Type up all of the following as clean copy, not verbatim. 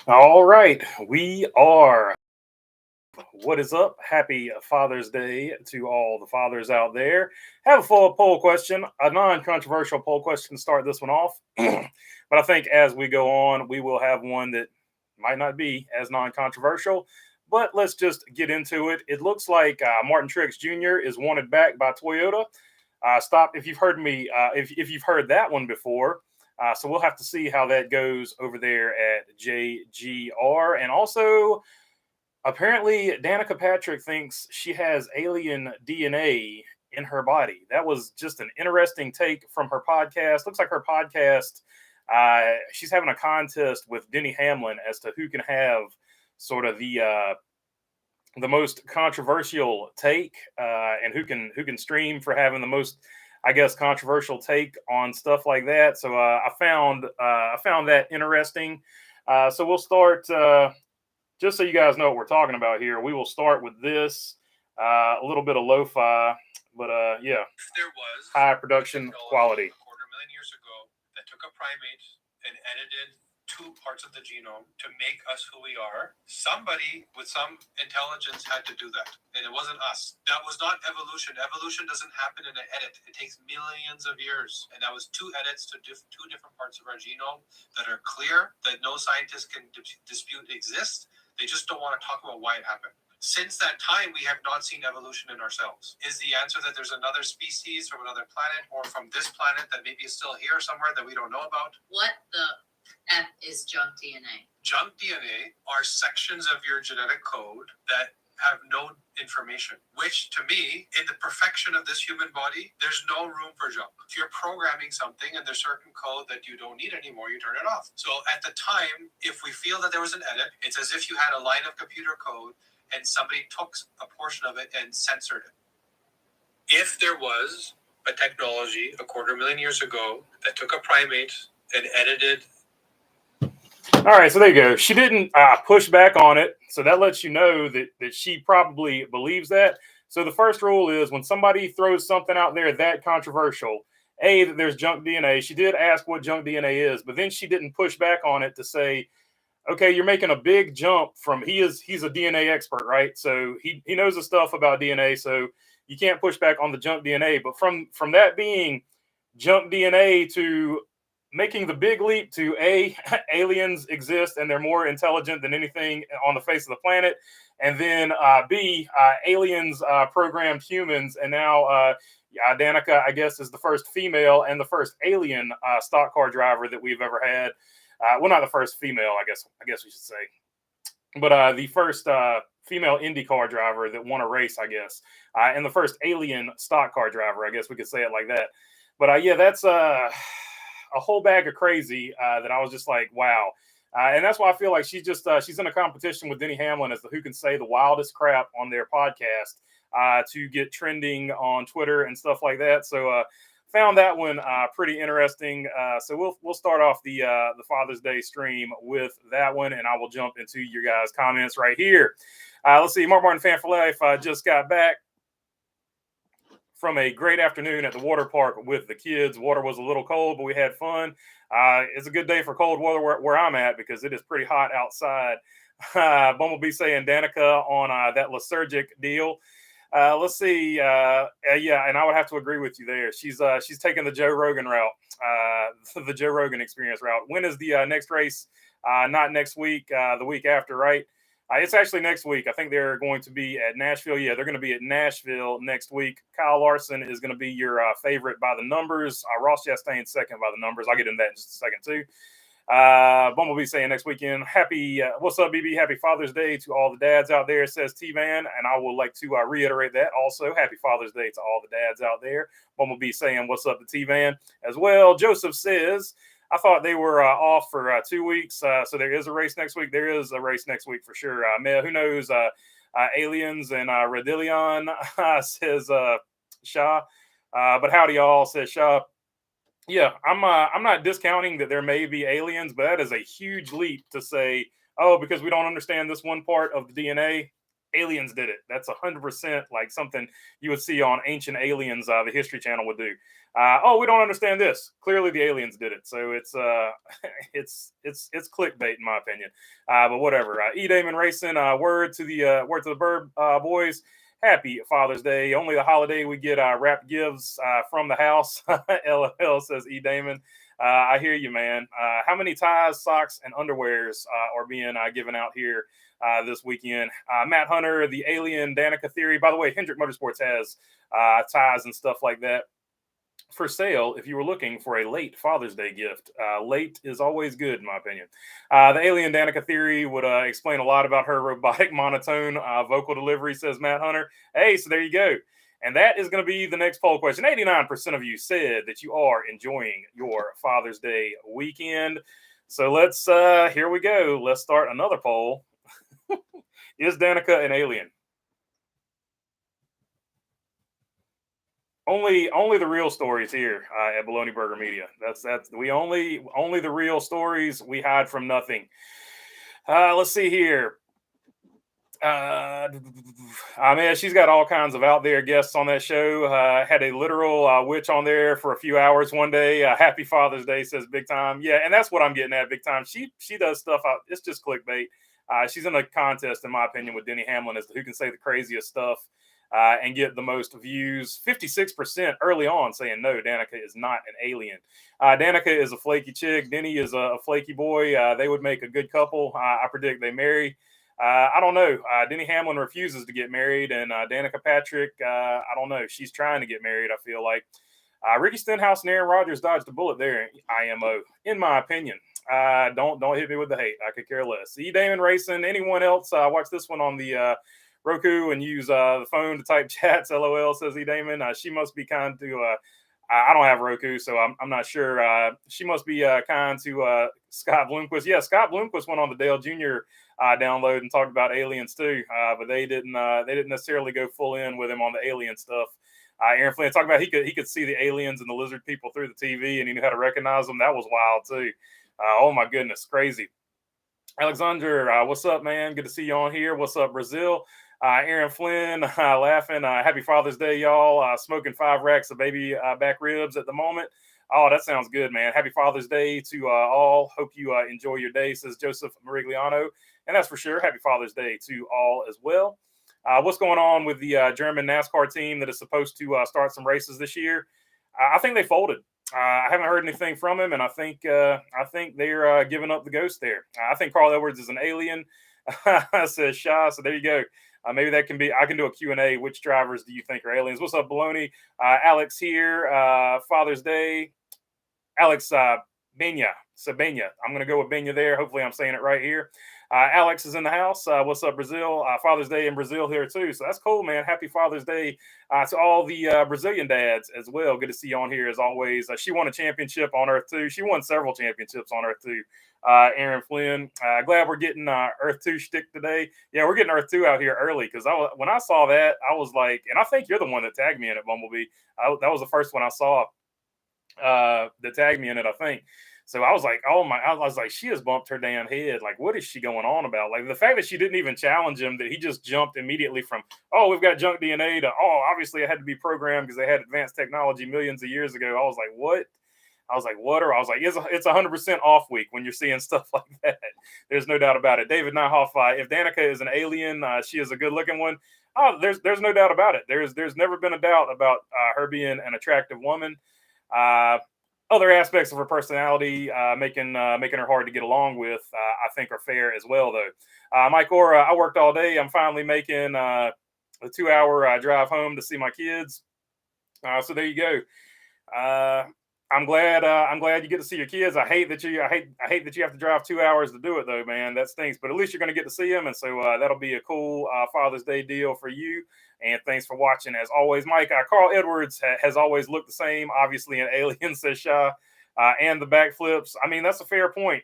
All right, we are. What is up? Happy Father's Day to all the fathers out there. Have a full poll question, a non controversial poll question to start this one off. But I think as we go on, we will have one that might not be as non controversial. But let's just get into it. It looks like Martin Truex Jr. is wanted back by Toyota. Stop if you've heard me, if you've heard that one before. So we'll have to see how that goes over there at JGR. And also, apparently, Danica Patrick thinks she has alien DNA in her body. That was just an interesting take from her podcast. Looks like her podcast, she's having a contest with Denny Hamlin as to who can have sort of the most controversial take and who can stream for having the most, I guess, controversial take on stuff like that. So I found that interesting. So we'll start. Just so you guys know what we're talking about here, we will start with this, a little bit of lo-fi, but yeah, There was high production quality. a quarter million years ago that took a primate and edited two parts of the genome to make us who we are. Somebody with some intelligence had to do that, and it wasn't us. That was not evolution. Evolution doesn't happen in an edit. It takes millions of years, and that was two edits to two different parts of our genome that are clear, that no scientist can dispute exist. They just don't want to talk about why it happened. Since that time, we have not seen evolution in ourselves. Is the answer that there's another species from another planet or from this planet that maybe is still here somewhere that we don't know about? What the F is junk DNA? Junk DNA are sections of your genetic code that have no information, which to me, in the perfection of this human body, there's no room for junk. If you're programming something and there's certain code that you don't need anymore, you turn it off. So at the time, if we feel that there was an edit, it's as if you had a line of computer code and somebody took a portion of it and censored it. If there was a technology a quarter million years ago that took a primate and edited. All right, so there you go. She didn't push back on it, so that lets you know that she probably believes that. So the first rule is when somebody throws something out there that controversial, that there's junk DNA. She did ask what junk DNA is, but then she didn't push back on it to say, okay, you're making a big jump from he's a DNA expert, right? So he knows the stuff about DNA, so you can't push back on the junk DNA. But from that being junk DNA to making the big leap to aliens exist and they're more intelligent than anything on the face of the planet, and then B, aliens programmed humans, and now Danica, I guess, is the first female and the first alien stock car driver that we've ever had. Well, not the first female, I guess we should say, but the first female IndyCar driver that won a race, I guess, and the first alien stock car driver, I guess we could say it like that. But yeah, that's a whole bag of crazy that I was just like, wow. And that's why I feel like she's in a competition with Denny Hamlin as to who can say the wildest crap on their podcast to get trending on Twitter and stuff like that. So found that one pretty interesting. So we'll start off the Father's Day stream with that one, and I will jump into your guys' comments right here. Let's see. Mark Martin Fan for Life just got back from a great afternoon at the water park with the kids. Water was a little cold, but we had fun. It's a good day for cold weather where I'm at because it is pretty hot outside. Bumblebee saying Danica on that Lysergic deal. Let's see. Yeah, and I would have to agree with you there. She's taking the Joe Rogan route, the Joe Rogan experience route. When is the next race? Not next week, the week after, right? It's actually next week. I think they're going to be at Nashville. Yeah, they're going to be at Nashville next week. Kyle Larson is going to be your favorite by the numbers. Ross Chastain second by the numbers. I'll get into that in just a second too. Bumblebee saying next weekend, what's up, BB? Happy Father's Day to all the dads out there, says T-Van. And I would like to reiterate that also. Happy Father's Day to all the dads out there. Bumblebee saying what's up to T-Van as well. Joseph says, I thought they were off for 2 weeks. So there is a race next week. There is a race next week for sure. Who knows? Aliens and Redillion, says Shaw. But howdy, y'all, says Shaw. Yeah, I'm not discounting that there may be aliens, but that is a huge leap to say, oh, because we don't understand this one part of the DNA, Aliens did it. That's 100% like something you would see on Ancient Aliens, the History Channel would do. Oh, we don't understand this. Clearly, the aliens did it. So it's it's clickbait in my opinion. But whatever. E. Damon Racing. Word to the bird boys. Happy Father's Day. Only the holiday we get wrapped gifts from the house. LOL says E. Damon. I hear you, man. How many ties, socks, and underwears are being given out here this weekend? Matt Hunter, the alien Danica theory. By the way, Hendrick Motorsports has ties and stuff like that for sale if you were looking for a late Father's Day gift. Late is always good, in my opinion. The alien Danica theory would explain a lot about her robotic monotone vocal delivery, says Matt Hunter. Hey, so there you go. And that is going to be the next poll question. 89% of you said that you are enjoying your Father's Day weekend. So let's, here we go. Let's start another poll. Is Danica an alien? Only the real stories here at Baloney Burger Media. That's we only the real stories. We hide from nothing. Let's see here. Man, she's got all kinds of out there guests on that show. Had a literal witch on there for a few hours one day. Happy Father's Day, says Big Time. Yeah, and that's what I'm getting at, Big Time. She does stuff out. It's just clickbait. She's in a contest, in my opinion, with Denny Hamlin as to who can say the craziest stuff and get the most views. 56% early on saying no, Danica is not an alien. Danica is a flaky chick. Denny is a flaky boy. They would make a good couple. I predict they marry. I don't know. Denny Hamlin refuses to get married, and Danica Patrick, I don't know. She's trying to get married, I feel like. Ricky Stenhouse and Aaron Rodgers dodged a bullet there, IMO, in my opinion. Don't hit me with the hate. I could care less. E. Damon Racing, anyone else? Watch this one on the Roku and use the phone to type chats. LOL, says E. Damon. She must be kind to I don't have Roku, so I'm not sure. She must be kind to Scott Bloomquist. Yeah, Scott Bloomquist went on the Dale Jr. Download and talked about aliens too, but they didn't necessarily go full in with him on the alien stuff. Aaron Flynn talking about he could see the aliens and the lizard people through the TV, and he knew how to recognize them. That was wild too. Oh my goodness, crazy. Alexander, what's up, man? Good to see you on here. What's up, Brazil? Aaron Flynn laughing. Happy Father's Day, y'all. Smoking 5 racks of baby back ribs at the moment. Oh, that sounds good, man. Happy Father's Day to all. Hope you enjoy your day, says Joseph Marigliano. And that's for sure. Happy Father's Day to all as well. What's going on with the German NASCAR team that is supposed to start some races this year? I think they folded. I haven't heard anything from him, and I think they're giving up the ghost there. I think Carl Edwards is an alien, says Shah. So there you go. Maybe that can be. I can do a Q&A. Which drivers do you think are aliens? What's up, Baloney? Alex here. Father's Day. Alex Benya. Sabenya. I'm going to go with Benya there. Hopefully, I'm saying it right here. Alex is in the house. What's up, Brazil? Father's Day in Brazil here too. So that's cool, man. Happy Father's Day to all the Brazilian dads as well. Good to see you on here as always. She won a championship on Earth 2. She won several championships on Earth 2. Aaron Flynn. Glad we're getting Earth 2 shtick today. Yeah, we're getting Earth 2 out here early because when I saw that, I was like, and I think you're the one that tagged me in it, Bumblebee. That was the first one I saw that tagged me in it, I think. So I was like, oh my, I was like, she has bumped her damn head. Like, what is she going on about? Like the fact that she didn't even challenge him, that he just jumped immediately from, oh, we've got junk DNA to, oh, obviously it had to be programmed because they had advanced technology millions of years ago. I was like, what? I was like, what? Or I was like, it's 100% off week when you're seeing stuff like that. There's no doubt about it. David Nyhoff, if Danica is an alien, she is a good looking one. Oh, there's no doubt about it. There's never been a doubt about her being an attractive woman. Other aspects of her personality, making her hard to get along with, I think are fair as well, though. Mike Ora, I worked all day. I'm finally making a 2-hour drive home to see my kids. So there you go. I'm glad you get to see your kids. I hate that you have to drive 2 hours to do it, though, man. That stinks. But at least you're going to get to see them, and so that'll be a cool Father's Day deal for you. And thanks for watching, as always, Mike. Carl Edwards has always looked the same, obviously an alien, says Shah. And the backflips. I mean, that's a fair point.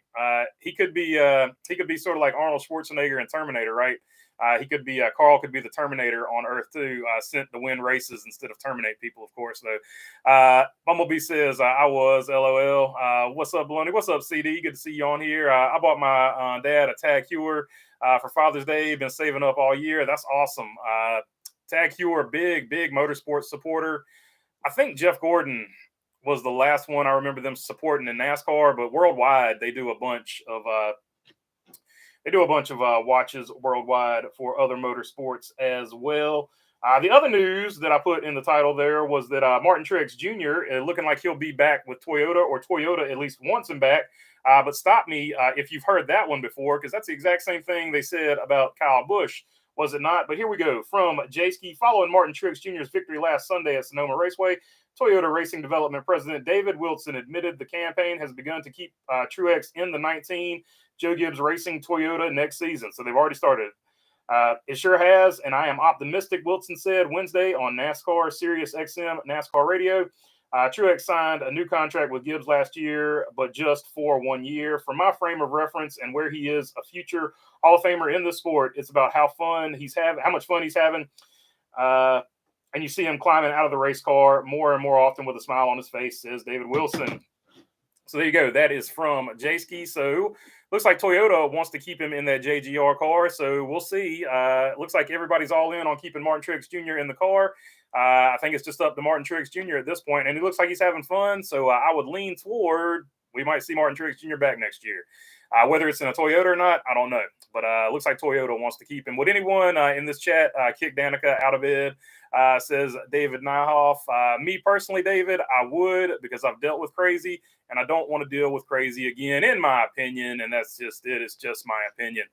He could be sort of like Arnold Schwarzenegger in Terminator, right? He could be Carl could be the Terminator on Earth too, sent to win races instead of terminate people, of course. Though Bumblebee says I was LOL. What's up, Baloney? What's up, CD? Good to see you on here. I bought my dad a Tag Heuer for Father's Day. Been saving up all year. That's awesome. Tag Heuer, big motorsports supporter. I think Jeff Gordon was the last one I remember them supporting in NASCAR, but worldwide they do a bunch of watches worldwide for other motorsports as well. The other news that I put in the title there was that Martin Truex Jr. Looking like he'll be back with Toyota, or Toyota at least wants him back. But stop me if you've heard that one before, because that's the exact same thing they said about Kyle Busch, was it not? But here we go. From J-Ski, following Martin Truex Jr.'s victory last Sunday at Sonoma Raceway, Toyota Racing Development President David Wilson admitted the campaign has begun to keep Truex in the 19 Joe Gibbs Racing Toyota next season. So they've already started. It sure has, and I am optimistic, Wilson said Wednesday on NASCAR Sirius XM NASCAR Radio. Truex signed a new contract with Gibbs last year, but just for 1 year. From my frame of reference and where he is a future Hall of Famer in the sport, it's about how much fun he's having. And you see him climbing out of the race car more and more often with a smile on his face, says David Wilson. So there you go. That is from J-Ski. So looks like Toyota wants to keep him in that JGR car. So we'll see. Looks like everybody's all in on keeping Martin Truex Jr. in the car. I think it's just up to Martin Truex Jr. at this point, and he looks like he's having fun. So I would lean toward we might see Martin Truex Jr. back next year. Whether it's in a Toyota or not, I don't know. But looks like Toyota wants to keep him. Would anyone in this chat kick Danica out of bed? Says David Nyhoff. Me personally, David, I would, because I've dealt with crazy, and I don't want to deal with crazy again, in my opinion. And that's just it. It's just my opinion.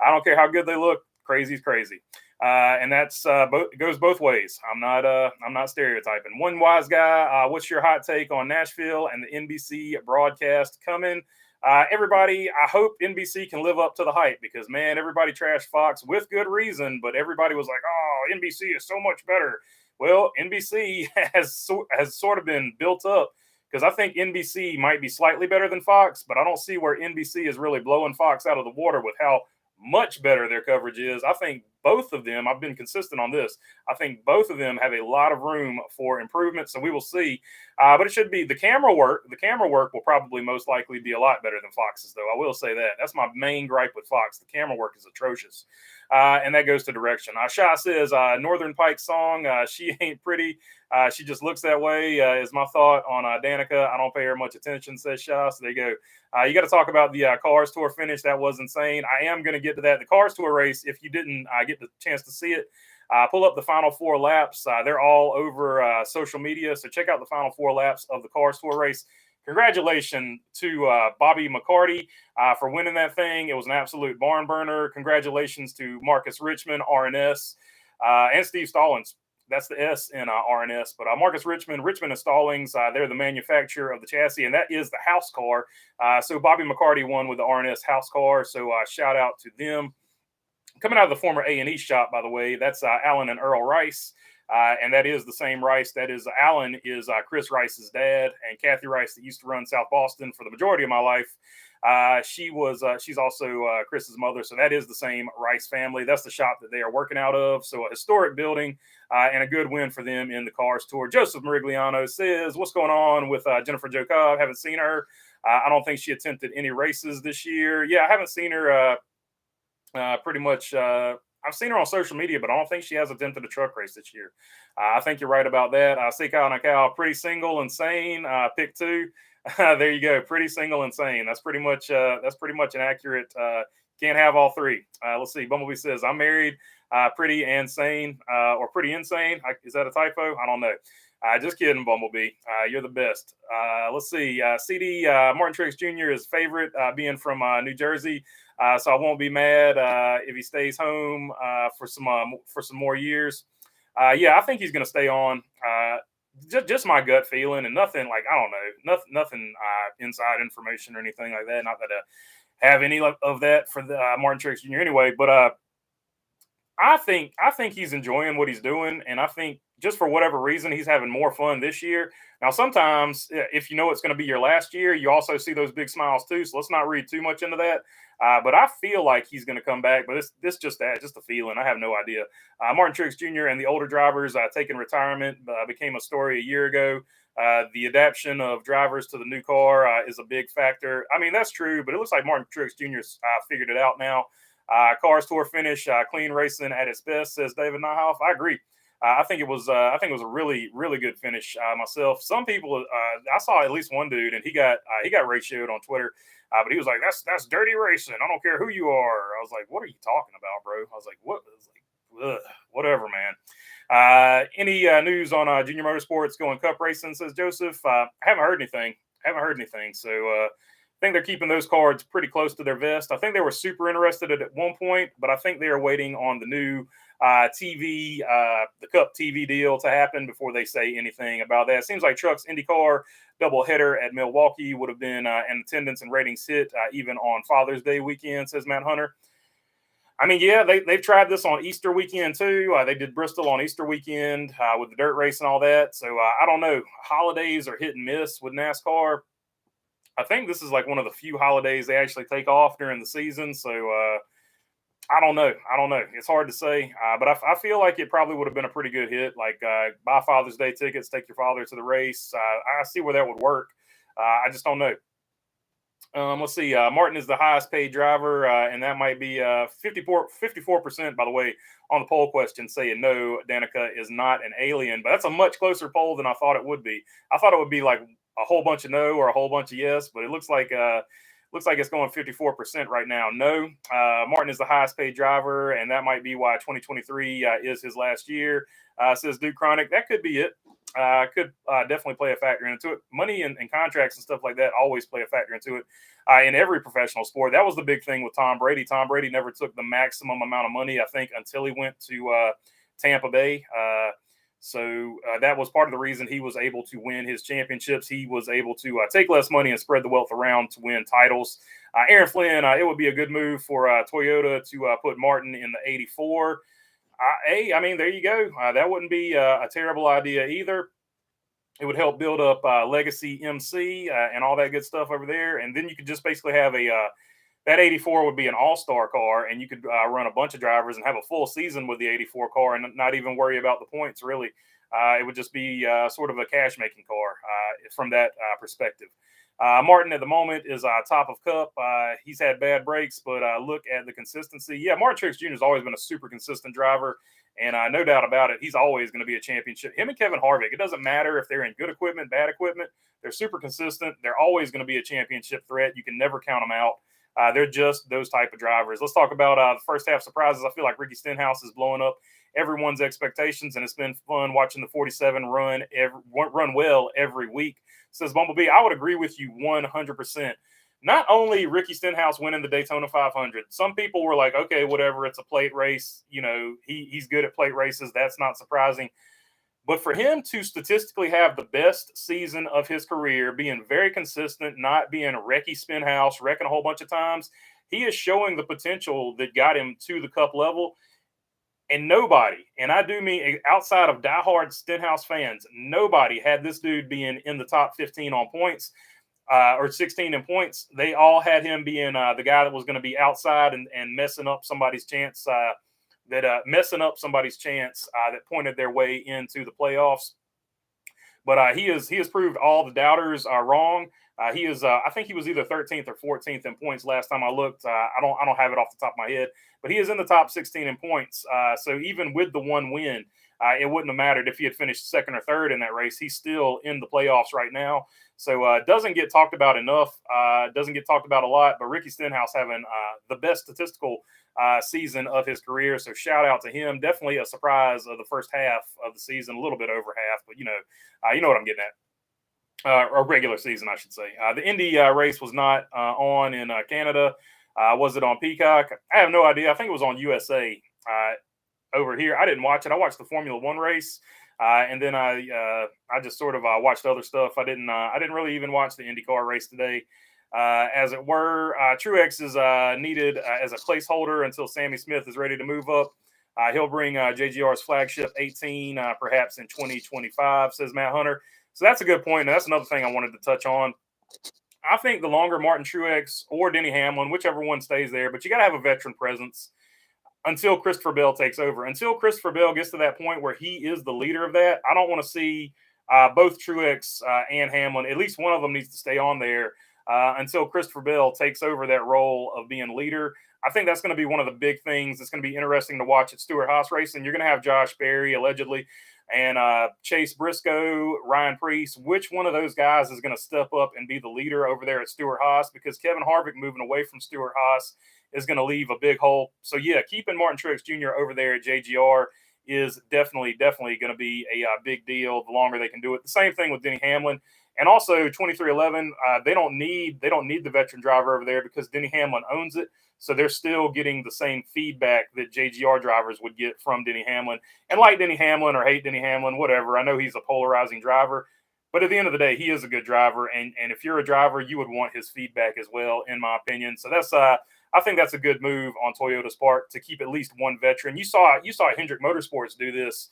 I don't care how good they look. Crazy's crazy. And that's it goes both ways. I'm not stereotyping. One wise guy, what's your hot take on Nashville and the NBC broadcast coming? Everybody, I hope NBC can live up to the hype, because, man, everybody trashed Fox with good reason, but everybody was like, oh, NBC is so much better. Well, NBC has sort of been built up, because I think NBC might be slightly better than Fox, but I don't see where NBC is really blowing Fox out of the water with how much better their coverage is. I think both of them, I've been consistent on this, I think both of them have a lot of room for improvement, so we will see. But it should be the camera work. The camera work will probably most likely be a lot better than Fox's, though. I will say that. That's my main gripe with Fox. The camera work is atrocious. And that goes to direction. Sha says, Northern Pike song, she ain't pretty. She just looks that way, is my thought on Danica. I don't pay her much attention, says Sha. So there you go. You got to talk about the Cars Tour finish. That was insane. I am going to get to that. The Cars Tour race, if you didn't get the chance to see it, pull up the final 4 laps. They're all over social media. So check out the final 4 laps of the Cars Tour race. Congratulations to Bobby McCarty for winning that thing. It was an absolute barn burner. Congratulations to Marcus Richmond, RNS, and Steve Stallings. That's the S in RNS. But Marcus Richmond and Stallings, they're the manufacturer of the chassis, and that is the house car. So Bobby McCarty won with the RNS house car. So shout out to them. Coming out of the former A&E shop, by the way, that's Alan and Earl Rice. And that is the same Rice. That is, Alan is Chris Rice's dad, and Kathy Rice, that used to run South Boston for the majority of my life. She's also Chris's mother. So that is the same Rice family. That's the shop that they are working out of. So a historic building and a good win for them in the Cars Tour. Joseph Merigliano says, what's going on with Jennifer Jo Cobb? Haven't seen her. I don't think she attempted any races this year. Yeah, I haven't seen her pretty much. I've seen her on social media, but I don't think she has attempted a truck race this year. I think you're right about that. See Kyle Nakal, pretty single, insane. Pick 2. There you go. Pretty single, insane. That's pretty much an accurate. Can't have all 3. Let's see. Bumblebee says, I'm married, pretty and sane, or pretty insane. Is that a typo? I don't know. Just kidding, Bumblebee. You're the best. Let's see. CD, Martin Truex Jr. is favorite, being from New Jersey. So I won't be mad if he stays home for some more years. Yeah, I think he's going to stay on. Just my gut feeling, and nothing like, I don't know, nothing inside information or anything like that. Not that I have any of that for the Martin Truex Jr. anyway, but I think he's enjoying what he's doing, and I think just for whatever reason, he's having more fun this year. Now, sometimes if you know it's going to be your last year, you also see those big smiles too. So let's not read too much into that. But I feel like he's going to come back. But this just a feeling. I have no idea. Martin Truex Jr. and the older drivers taking retirement became a story a year ago. The adaptation of drivers to the new car is a big factor. I mean, that's true, but it looks like Martin Truex Jr. Figured it out now. Cars Tour finish, clean racing at its best, says David Niehoff. I agree. I think it was a really, really good finish myself. Some people, I saw at least one dude, and he got ratioed on Twitter, but he was like, "That's dirty racing. I don't care who you are." I was like, "What are you talking about, bro?" I was like, "What?" I was like, ugh, whatever, man. Any news on Junior Motorsports going Cup racing? Says Joseph. I haven't heard anything. So I think they're keeping those cards pretty close to their vest. I think they were super interested at one point, but I think they are waiting on the new TV, the Cup TV deal to happen before they say anything about that. It seems like Truck's IndyCar doubleheader at Milwaukee would have been an attendance and ratings hit even on Father's Day weekend, says Matt Hunter. I mean, yeah, they've tried this on Easter weekend too. They did Bristol on Easter weekend with the dirt race and all that. So I don't know. Holidays are hit and miss with NASCAR. I think this is like one of the few holidays they actually take off during the season. So I don't know. It's hard to say. But I feel like it probably would have been a pretty good hit. Like buy Father's Day tickets, take your father to the race. I see where that would work. I just don't know. Let's see. Martin is the highest paid driver, and that might be 54%, by the way, on the poll question saying no, Danica is not an alien. But that's a much closer poll than I thought it would be. I thought it would be like a whole bunch of no or a whole bunch of yes, but it looks like it's going 54% right now. No, Martin is the highest paid driver, and that might be why 2023 is his last year, says Duke Chronic. That could be it. Could definitely play a factor into it. Money and contracts and stuff like that always play a factor into it in every professional sport. That was the big thing with Tom Brady. Tom Brady never took the maximum amount of money, I think, until he went to Tampa Bay. So that was part of the reason he was able to win his championships. He was able to take less money and spread the wealth around to win titles. Aaron Flynn, it would be a good move for Toyota to put Martin in the 84. Hey, I mean, there you go. That wouldn't be a terrible idea either. It would help build up Legacy MC and all that good stuff over there. And then you could just basically have that 84 would be an all-star car, and you could run a bunch of drivers and have a full season with the 84 car and not even worry about the points, really. It would just be sort of a cash-making car from that perspective. Martin at the moment is top of Cup. He's had bad breaks, but look at the consistency. Yeah, Martin Truex Jr. has always been a super consistent driver, and no doubt about it, he's always going to be a championship. Him and Kevin Harvick, it doesn't matter if they're in good equipment, bad equipment. They're super consistent. They're always going to be a championship threat. You can never count them out. They're just those type of drivers. Let's talk about the first half surprises. I feel like Ricky Stenhouse is blowing up everyone's expectations, and it's been fun watching the 47 run well every week. Says Bumblebee, I would agree with you 100%. Not only Ricky Stenhouse winning the Daytona 500, some people were like, okay, whatever, it's a plate race. You know, he's good at plate races. That's not surprising. But for him to statistically have the best season of his career, being very consistent, not being a wrecky Stenhouse, wrecking a whole bunch of times, he is showing the potential that got him to the Cup level. And nobody, and I do mean outside of diehard Stenhouse fans, nobody had this dude being in the top 15 on points or 16 in points. They all had him being the guy that was going to be outside and messing up somebody's chance, that pointed their way into the playoffs. But he has proved all the doubters are wrong. He is, I think he was either 13th or 14th in points last time I looked. I don't have it off the top of my head, but he is in the top 16 in points. So even with the one win, it wouldn't have mattered if he had finished second or third in that race. He's still in the playoffs right now. So doesn't get talked about enough. Doesn't get talked about a lot. But Ricky Stenhouse having the best statistical season of his career. So shout out to him. Definitely a surprise of the first half of the season, a little bit over half, but you know what I'm getting at. Or regular season, I should say. The Indy race was not on in Canada. Was it on Peacock? I have no idea. I think it was on USA over here. I didn't watch it. I watched the Formula One race, and then I just sort of watched other stuff. I didn't really even watch the IndyCar race today, as it were. Truex is needed as a placeholder until Sammy Smith is ready to move up. He'll bring JGR's flagship 18 perhaps in 2025, says Matt Hunter. So that's a good point. And that's another thing I wanted to touch on. I think the longer Martin Truex or Denny Hamlin, whichever one stays there, but you got to have a veteran presence until Christopher Bell takes over. Until Christopher Bell gets to that point where he is the leader of that, I don't want to see both Truex and Hamlin. At least one of them needs to stay on there until Christopher Bell takes over that role of being leader. I think that's going to be one of the big things that's going to be interesting to watch at Stewart-Haas racing. You're going to have Josh Berry, allegedly, and Chase Briscoe, Ryan Preece. Which one of those guys is going to step up and be the leader over there at Stewart-Haas? Because Kevin Harvick moving away from Stewart-Haas is going to leave a big hole. So, yeah, keeping Martin Truex Jr. over there at JGR is definitely going to be a big deal the longer they can do it. The same thing with Denny Hamlin. And also 2311, they don't need the veteran driver over there because Denny Hamlin owns it. So they're still getting the same feedback that JGR drivers would get from Denny Hamlin. And like Denny Hamlin or hate Denny Hamlin, whatever, I know he's a polarizing driver. But at the end of the day, he is a good driver. And if you're a driver, you would want his feedback as well, in my opinion. So that's I think that's a good move on Toyota's part to keep at least one veteran. You saw Hendrick Motorsports do this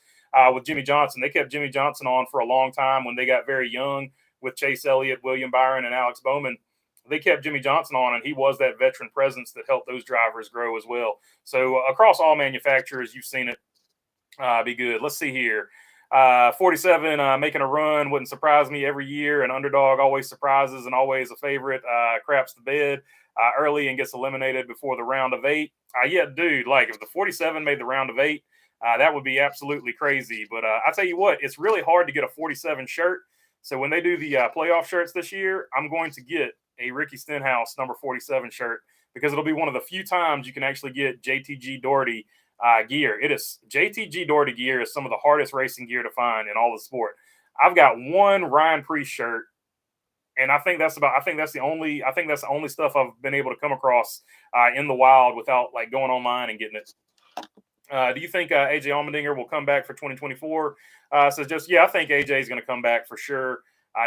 with Jimmy Johnson. They kept Jimmy Johnson on for a long time when they got very young with Chase Elliott, William Byron, and Alex Bowman. They kept Jimmy Johnson on, and he was that veteran presence that helped those drivers grow as well. So across all manufacturers, you've seen it be good. Let's see here. 47 making a run wouldn't surprise me every year. An underdog always surprises and always a favorite. Craps the bed early and gets eliminated before the round of 8. Yeah, dude, like if the 47 made the round of 8, that would be absolutely crazy. But I tell you what, it's really hard to get a 47 shirt. So when they do the playoff shirts this year, I'm going to get a Ricky Stenhouse number 47 shirt because it'll be one of the few times you can actually get JTG Doherty gear. It is JTG Doherty gear is some of the hardest racing gear to find in all the sport. I've got one Ryan Preece shirt, and I think that's the only stuff I've been able to come across in the wild without like going online and getting it. Do you think AJ Allmendinger will come back for 2024? So just, yeah, I think AJ is going to come back for sure.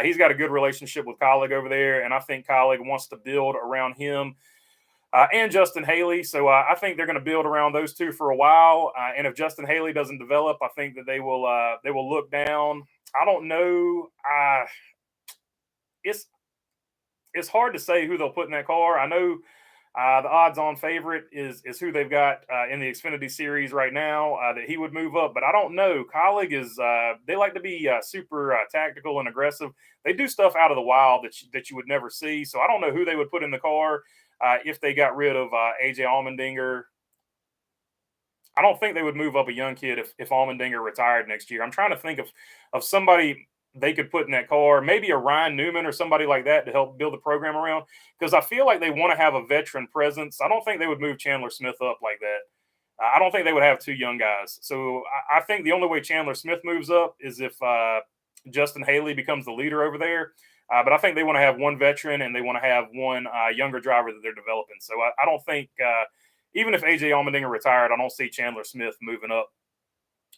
He's got a good relationship with Colleague over there, and I think Colleague wants to build around him and Justin Haley. So I think they're going to build around those two for a while. And if Justin Haley doesn't develop, I think that they will look down. I don't know. It's hard to say who they'll put in that car. I know the odds-on favorite is who they've got in the Xfinity Series right now that he would move up, but I don't know. Colleague is they like to be super tactical and aggressive. They do stuff out of the wild that you would never see. So I don't know who they would put in the car if they got rid of AJ Allmendinger. I don't think they would move up a young kid if Allmendinger retired next year. I'm trying to think of somebody they could put in that car, maybe a Ryan Newman or somebody like that to help build the program around, because I feel like they want to have a veteran presence. I don't think they would move Chandler Smith up like that. I don't think they would have two young guys. So I think the only way Chandler Smith moves up is if Justin Haley becomes the leader over there. But I think they want to have one veteran and they want to have one younger driver that they're developing. So I don't think, even if AJ Allmendinger retired, I don't see Chandler Smith moving up.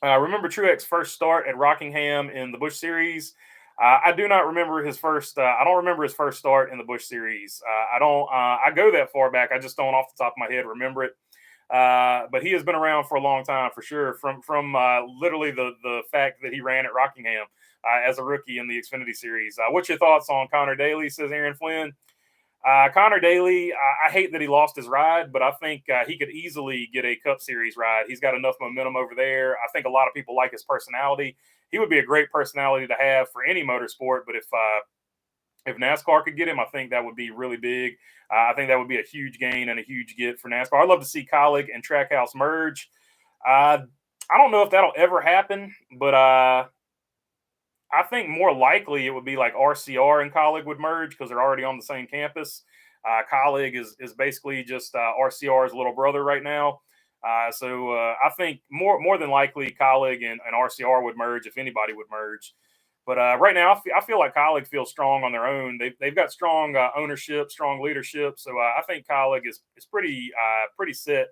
Remember Truex's first start at Rockingham in the Busch Series? I do not remember his first. I don't remember his first start in the Busch Series. I don't. I go that far back. I just don't, off the top of my head, remember it. But he has been around for a long time, for sure. From literally the fact that he ran at Rockingham as a rookie in the Xfinity Series. What's your thoughts on Connor Daly? Says Aaron Flynn. Connor Daly, I hate that he lost his ride, but I think he could easily get a Cup Series ride. He's got enough momentum over there. I think a lot of people like his personality. He would be a great personality to have for any motorsport, but if NASCAR could get him, I think that would be really big. I think that would be a huge gain and a huge get for NASCAR. I'd love to see Colleague and Trackhouse merge. I don't know if that'll ever happen, but I think more likely it would be like RCR and Colleague would merge because they're already on the same campus. Colleague is basically just RCR's little brother right now. So I think more than likely Colleague and RCR would merge if anybody would merge. But right now I feel like Colleague feels strong on their own. They've got strong ownership, strong leadership. So I think Colleague is pretty set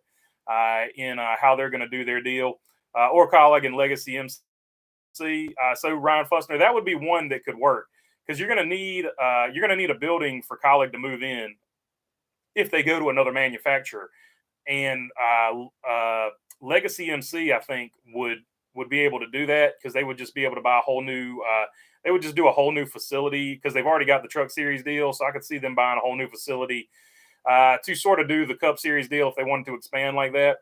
in how they're going to do their deal. Or Colleague and Legacy MC. So Ryan Fussner, that would be one that could work because you're going to need a building for Colleague to move in if they go to another manufacturer. And Legacy MC, I think, would be able to do that because they would just be able to buy a whole new. They would just do a whole new facility because they've already got the Truck Series deal. So I could see them buying a whole new facility to sort of do the Cup Series deal if they wanted to expand like that.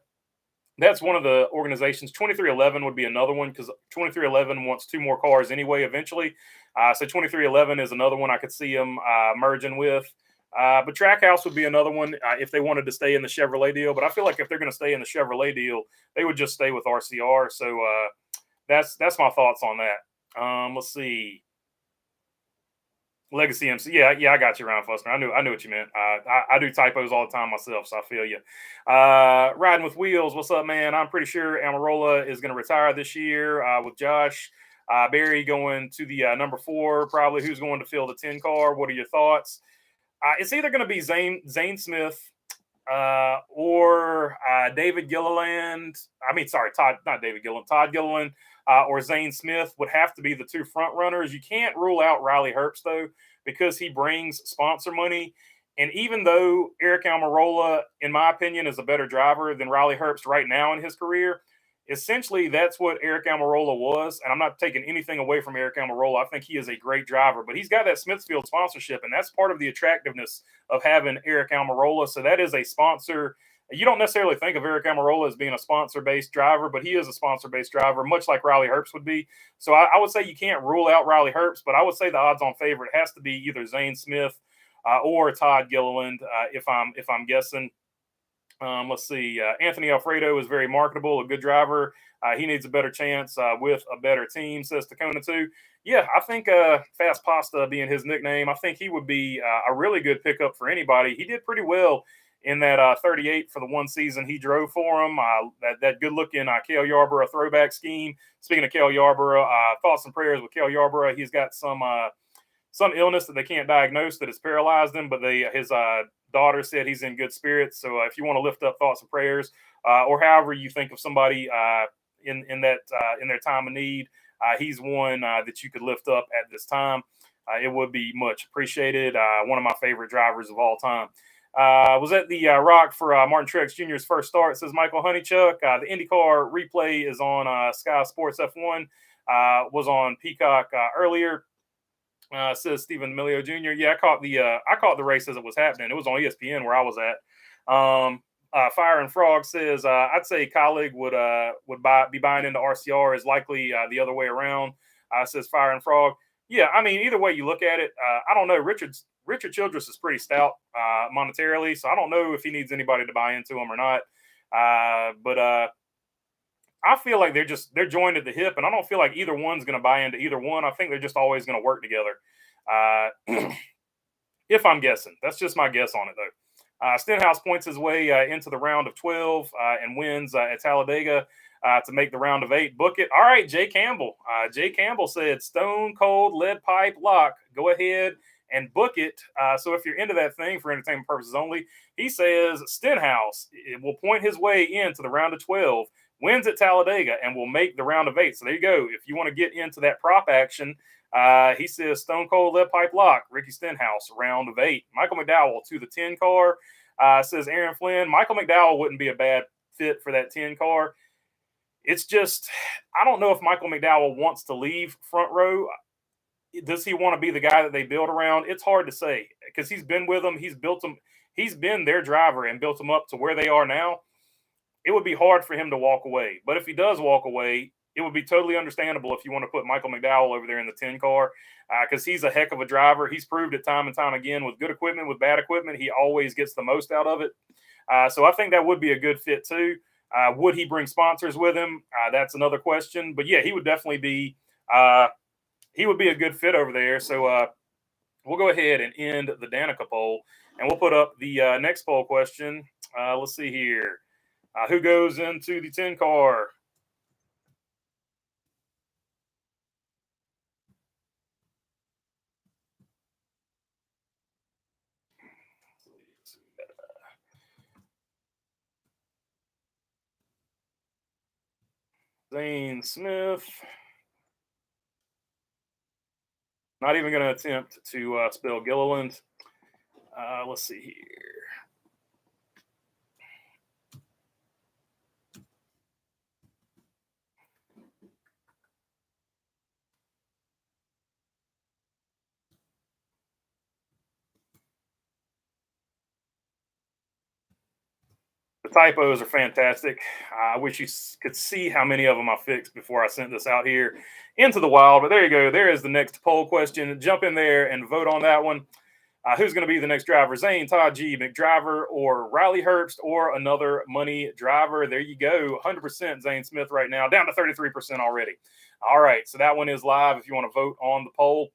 That's one of the organizations. 2311 would be another one because 2311 wants 2 more cars anyway eventually. So 2311 is another one I could see them merging with. But Trackhouse would be another one if they wanted to stay in the Chevrolet deal. But I feel like if they're going to stay in the Chevrolet deal, they would just stay with RCR. So that's my thoughts on that. Let's see. Legacy MC. Yeah, I got you, Ryan Fussner. I knew what you meant. I do typos all the time myself, so I feel you. Riding with Wheels. What's up, man? I'm pretty sure Amarola is going to retire this year with Josh. Barry going to the number 4, probably. Who's going to fill the 10 car? What are your thoughts? It's either going to be Zane Smith or David Gilliland. Todd Gilliland or Zane Smith would have to be the 2 front runners. You can't rule out Riley Herbst, though, because he brings sponsor money. And even though Eric Almirola, in my opinion, is a better driver than Riley Herbst right now in his career, essentially that's what Eric Almirola was. And I'm not taking anything away from Eric Almirola. I think he is a great driver, but he's got that Smithfield sponsorship, and that's part of the attractiveness of having Eric Almirola. So that is a sponsor. You don't necessarily think of Eric Almirola as being a sponsor-based driver, but he is a sponsor-based driver, much like Riley Herbst would be. So I would say you can't rule out Riley Herbst, but I would say the odds-on favorite has to be either Zane Smith or Todd Gilliland, if I'm guessing. Let's see. Anthony Alfredo is very marketable, a good driver. He needs a better chance with a better team, says Tacona 2. Yeah, I think Fast Pasta being his nickname, I think he would be a really good pickup for anybody. He did pretty well in that 38 for the one season he drove for him. That good-looking Cale Yarborough throwback scheme. Speaking of Cale Yarborough, thoughts and prayers with Cale Yarborough. He's got some illness that they can't diagnose that has paralyzed him, but his daughter said he's in good spirits. So if you want to lift up thoughts and prayers, or however you think of somebody in their time of need, he's one that you could lift up at this time. It would be much appreciated. One of my favorite drivers of all time. Was at the Rock for Martin Truex Jr.'s first start, says Michael Honeychuck. The IndyCar replay is on Sky Sports F1. Was on Peacock earlier. Says Stephen Emilio Jr. Yeah, I caught the race as it was happening. It was on ESPN where I was at. Fire and Frog says I'd say colleague would be buying into RCR is likely the other way around. Says Fire and Frog. Yeah, I mean either way you look at it, I don't know. Richard Childress is pretty stout monetarily, so I don't know if he needs anybody to buy into him or not. But I feel like they're joined at the hip, and I don't feel like either one's going to buy into either one. I think they're just always going to work together. If I'm guessing, that's just my guess on it, though. Stenhouse points his way into the round of 12 and wins at Talladega to make the round of 8. Book it. All right, Jay Campbell. Jay Campbell said, "Stone cold lead pipe lock. Go ahead and book it." So if you're into that thing for entertainment purposes only, he says Stenhouse will point his way into the round of 12. Wins at Talladega and will make the round of 8. So there you go. If you want to get into that prop action, he says Stone Cold Lead Pipe Lock, Ricky Stenhouse, round of 8. Michael McDowell to the 10 car, says Aaron Flynn. Michael McDowell wouldn't be a bad fit for that 10 car. It's just, I don't know if Michael McDowell wants to leave front row. Does he want to be the guy that they build around? It's hard to say because he's been with them. He's built them. He's been their driver and built them up to where they are now. It would be hard for him to walk away. But if he does walk away, it would be totally understandable if you want to put Michael McDowell over there in the 10 car because he's a heck of a driver. He's proved it time and time again with good equipment, with bad equipment. He always gets the most out of it. So I think that would be a good fit too. Would he bring sponsors with him? That's another question. But yeah, he would definitely be he would be a good fit over there. So we'll go ahead and end the Danica poll, and we'll put up the next poll question. Let's see here. Who goes into the 10 car? Zane Smith. Not even going to attempt to spell Gilliland. Let's see here. Typos are fantastic. I wish you could see how many of them I fixed before I sent this out here into the wild. But there you go. There is the next poll question. Jump in there and vote on that one. Who's going to be the next driver? Zane, Todd G, McDriver, or Riley Herbst, or another money driver? There you go. 100% Zane Smith right now, down to 33% already. All right, so that one is live if you want to vote on the poll.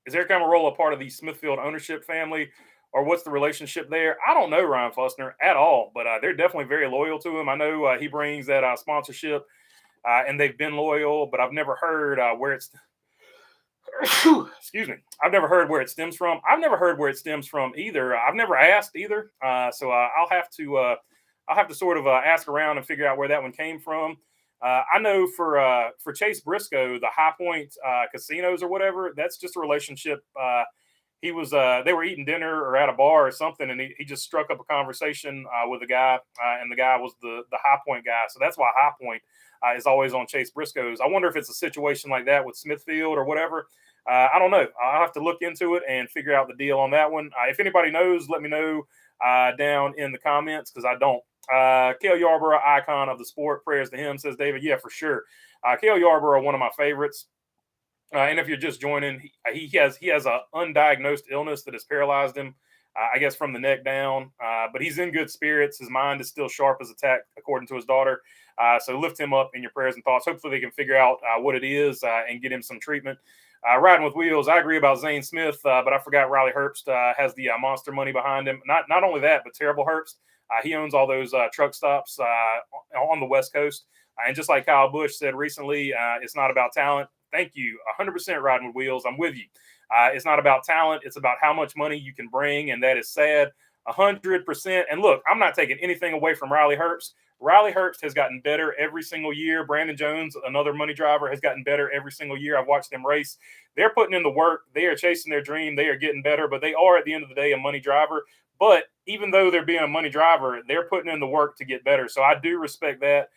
Is Eric Amarola part of the Smithfield ownership family, or what's the relationship there? I don't know Ryan Fussner at all, but they're definitely very loyal to him. I know he brings that sponsorship, and they've been loyal, but I've never heard where it's excuse me. I've never heard where it stems from. I've never heard where it stems from either. I've never asked either. So I'll have to sort of ask around and figure out where that one came from. I know for Chase Briscoe, the High Point casinos or whatever, that's just a relationship. They were eating dinner or at a bar or something, and he just struck up a conversation with a guy, and the guy was the High Point guy. So that's why High Point is always on Chase Briscoe's. I wonder if it's a situation like that with Smithfield or whatever. I don't know. I'll have to look into it and figure out the deal on that one. If anybody knows, let me know down in the comments, because I don't. Cale Yarborough, icon of the sport. Prayers to him, says David. Yeah, for sure. Cale Yarborough, one of my favorites. And if you're just joining, he has an undiagnosed illness that has paralyzed him, I guess from the neck down. But he's in good spirits. His mind is still sharp as a tack, according to his daughter. So lift him up in your prayers and thoughts. Hopefully they can figure out what it is and get him some treatment. Riding with Wheels, I agree about Zane Smith, but I forgot Riley Herbst has the monster money behind him. Not only that, but Terrible Herbst. He owns all those truck stops on the West Coast. And just like Kyle Busch said recently, it's not about talent. Thank you. 100% Riding with Wheels. I'm with you. It's not about talent. It's about how much money you can bring, and that is sad. 100%. And look, I'm not taking anything away from Riley Herbst. Riley Herbst has gotten better every single year. Brandon Jones, another money driver, has gotten better every single year. I've watched them race. They're putting in the work. They are chasing their dream. They are getting better, but they are, at the end of the day, a money driver. But even though they're being a money driver, they're putting in the work to get better. So I do respect that.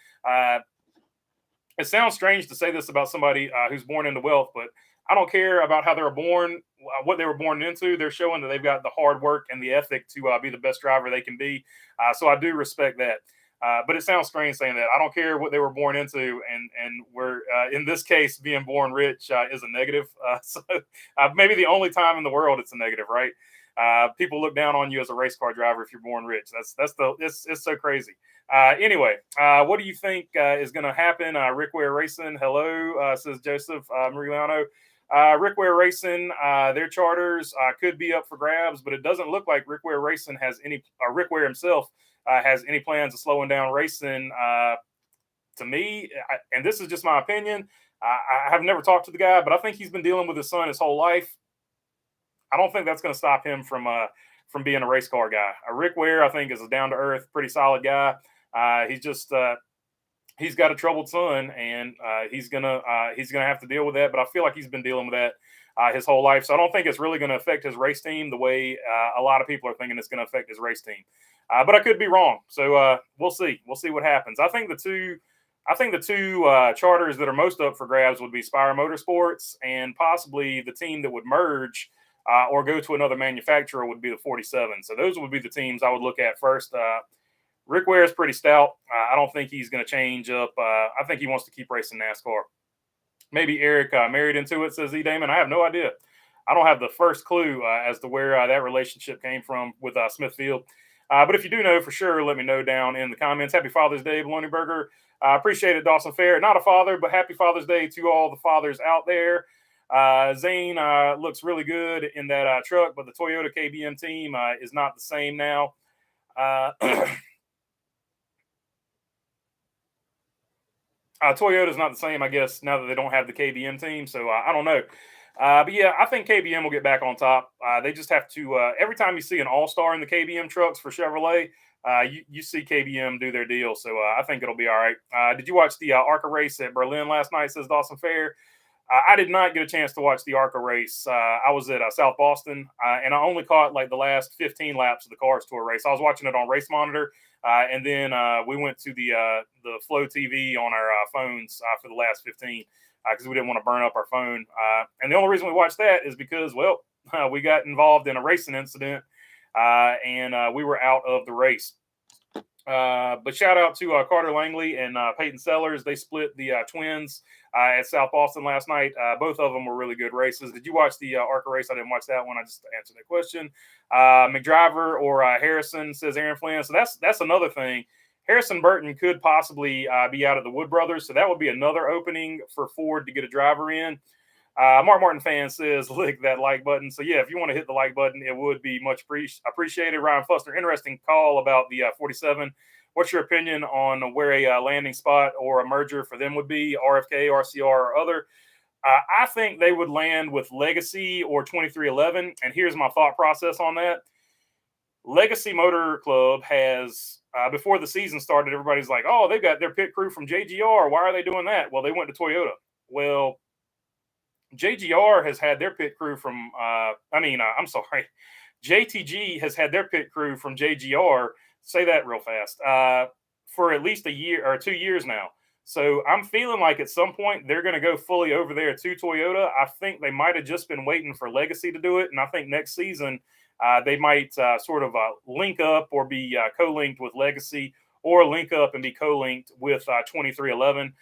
It sounds strange to say this about somebody who's born into wealth, but I don't care about how they were born, what they were born into. They're showing that they've got the hard work and the ethic to be the best driver they can be. So I do respect that. But it sounds strange saying that. I don't care what they were born into, and we're in this case, being born rich is a negative. So maybe the only time in the world it's a negative, right? People look down on you as a race car driver if you're born rich. It's so crazy. Anyway, what do you think is going to happen? Rick Ware Racing, hello, says Joseph Marigliano. Rick Ware Racing, their charters could be up for grabs, but it doesn't look like Rick Ware Racing has any. Rick Ware himself has any plans of slowing down racing. To me, and this is just my opinion, I have never talked to the guy, but I think he's been dealing with his son his whole life. I don't think that's going to stop him from being a race car guy. Rick Ware, I think, is a down to earth, pretty solid guy. He's got a troubled son, and he's gonna have to deal with that. But I feel like he's been dealing with that his whole life, so I don't think it's really going to affect his race team the way a lot of people are thinking it's going to affect his race team. But I could be wrong, so we'll see. We'll see what happens. I think the two charters that are most up for grabs would be Spire Motorsports, and possibly the team that would merge or go to another manufacturer would be the 47. So those would be the teams I would look at first. Rick Ware is pretty stout. I don't think he's going to change up. I think he wants to keep racing NASCAR. Maybe Eric married into it, says E. Damon. I have no idea. I don't have the first clue as to where that relationship came from with Smithfield. But if you do know for sure, let me know down in the comments. Happy Father's Day, Bologna Burger. Appreciate it, Dawson Fair. Not a father, but happy Father's Day to all the fathers out there. Zane looks really good in that truck, but the Toyota KBM team is not the same now. Toyota's not the same, I guess, now that they don't have the KBM team. So I don't know. But yeah, I think KBM will get back on top. They just have to, every time you see an all-star in the KBM trucks for Chevrolet, you see KBM do their deal. So I think it'll be all right. Did you watch the ARCA race at Berlin last night, says Dawson Fair? I did not get a chance to watch the ARCA race. I was at South Boston, and I only caught like the last 15 laps of the Cars Tour race. I was watching it on Race Monitor, and then we went to the Flow TV on our phones for the last 15 because we didn't want to burn up our phone. And the only reason we watched that is because, well, we got involved in a racing incident and we were out of the race. But shout out to Carter Langley and Peyton Sellers. They split the twins at South Boston last night. Both of them were really good races. Did you watch the ARCA race? I didn't watch that one. I just answered that question. McDriver or Harrison, says Aaron Flynn. So that's another thing. Harrison Burton could possibly be out of the Wood Brothers. So that would be another opening for Ford to get a driver in. Mark Martin fan says, lick that like button. So, yeah, if you want to hit the like button, it would be much appreciated. Ryan Fuster, interesting call about the 47. What's your opinion on where a landing spot or a merger for them would be, RFK, RCR, or other? I think they would land with Legacy or 2311. And here's my thought process on that. Legacy Motor Club has, before the season started, everybody's like, oh, they've got their pit crew from JGR. Why are they doing that? Well, they went to Toyota. Well, JGR has had their pit crew from, JTG has had their pit crew from JGR, say that real fast, for at least a year or 2 years now. So I'm feeling like at some point they're going to go fully over there to Toyota. I think they might have just been waiting for Legacy to do it. And I think next season they might sort of link up or be co-linked with Legacy, or link up and be co-linked with 2311.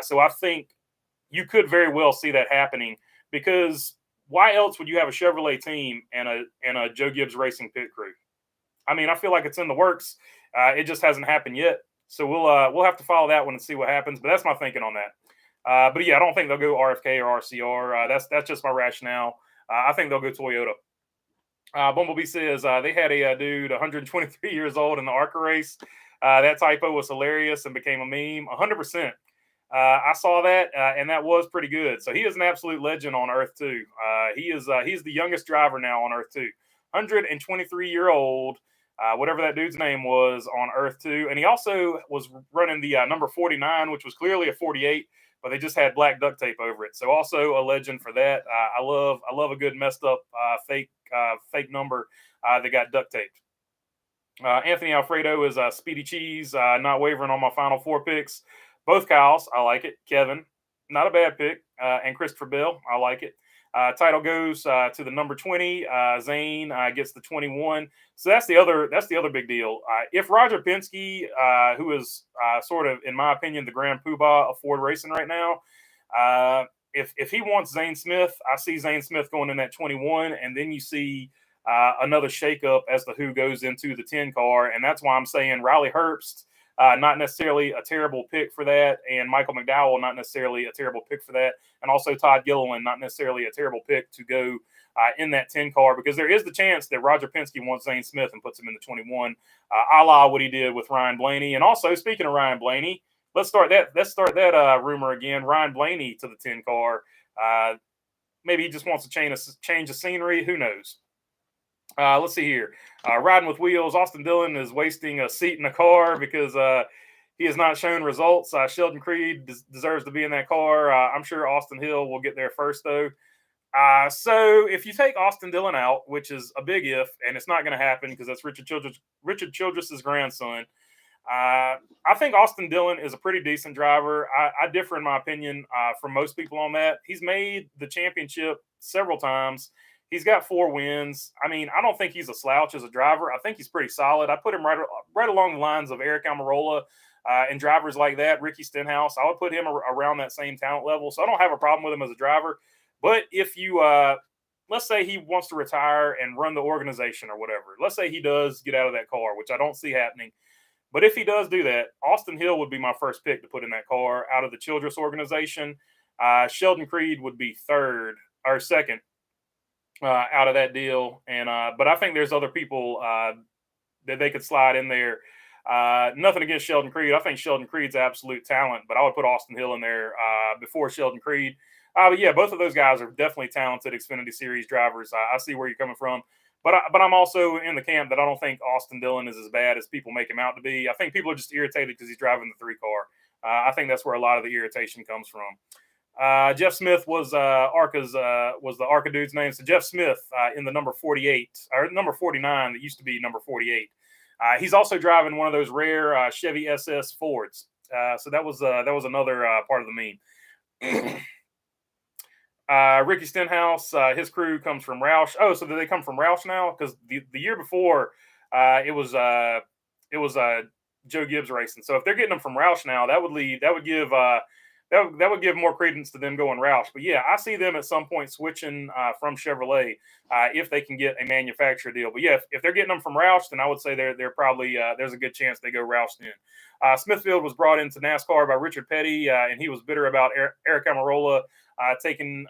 So I think you could very well see that happening, because why else would you have a Chevrolet team and a Joe Gibbs Racing pit crew? I mean, I feel like it's in the works. It just hasn't happened yet. So we'll have to follow that one and see what happens. But that's my thinking on that. But yeah, I don't think they'll go RFK or RCR. That's just my rationale. I think they'll go Toyota. Bumblebee says they had a dude 123 years old in the ARCA race. That typo was hilarious and became a meme. 100%. I saw that, and that was pretty good. So he is an absolute legend on Earth 2. He's the youngest driver now on Earth 2. 123-year-old, whatever that dude's name was, on Earth 2. And he also was running the number 49, which was clearly a 48, but they just had black duct tape over it. So also a legend for that. I love a good messed up fake number that got duct taped. Anthony Alfredo is Speedy Cheese, not wavering on my final 4 picks. Both Kyles, I like it. Kevin, not a bad pick. And Christopher Bell, I like it. Title goes to the number 20. Zane gets the 21. So that's the other big deal. If Roger Penske, who is sort of, in my opinion, the grand poobah of Ford racing right now, if he wants Zane Smith, I see Zane Smith going in that 21, and then you see another shakeup as to who goes into the 10 car, and that's why I'm saying Riley Herbst. Not necessarily a terrible pick for that. And Michael McDowell, not necessarily a terrible pick for that. And also Todd Gilliland, not necessarily a terrible pick to go in that 10 car, because there is the chance that Roger Penske wants Zane Smith and puts him in the 21, a la what he did with Ryan Blaney. And also, speaking of Ryan Blaney, let's start that rumor again. Ryan Blaney to the 10 car. Maybe he just wants to change of scenery. Who knows? Let's see here. Riding with wheels. Austin Dillon is wasting a seat in the car because he has not shown results. Sheldon Creed deserves to be in that car. I'm sure Austin Hill will get there first, though. So if you take Austin Dillon out, which is a big if, and it's not going to happen because that's Richard Childress's grandson, I think Austin Dillon is a pretty decent driver. I differ in my opinion from most people on that. He's made the championship several times. He's got 4 wins. I mean, I don't think he's a slouch as a driver. I think he's pretty solid. I put him right along the lines of Eric Almirola and drivers like that, Ricky Stenhouse. I would put him around that same talent level. So I don't have a problem with him as a driver. But if you, let's say he wants to retire and run the organization or whatever. Let's say he does get out of that car, which I don't see happening. But if he does do that, Austin Hill would be my first pick to put in that car out of the Childress organization. Sheldon Creed would be second. Out of that deal, and but I think there's other people that they could slide in there. Nothing against Sheldon Creed. I think Sheldon Creed's absolute talent, but I would put Austin Hill in there before Sheldon Creed. But yeah, both of those guys are definitely talented Xfinity Series drivers. I see where you're coming from, but I'm also in the camp that I don't think Austin Dillon is as bad as people make him out to be. I think people are just irritated because he's driving the 3 car. I think that's where a lot of the irritation comes from. Jeff Smith was the ARCA dude's name. So Jeff Smith in the number 48 or number 49 that used to be number 48. He's also driving one of those rare Chevy SS Fords. So that was another part of the meme. Ricky Stenhouse, his crew comes from Roush. Oh, so do they come from Roush now? Because the year before, it was Joe Gibbs racing. So if they're getting them from Roush now, that would give more credence to them going Roush. But yeah, I see them at some point switching from Chevrolet if they can get a manufacturer deal. But yeah, if they're getting them from Roush, then I would say they're probably there's a good chance they go Roush then. Smithfield was brought into NASCAR by Richard Petty, and he was bitter about Eric Amarola taking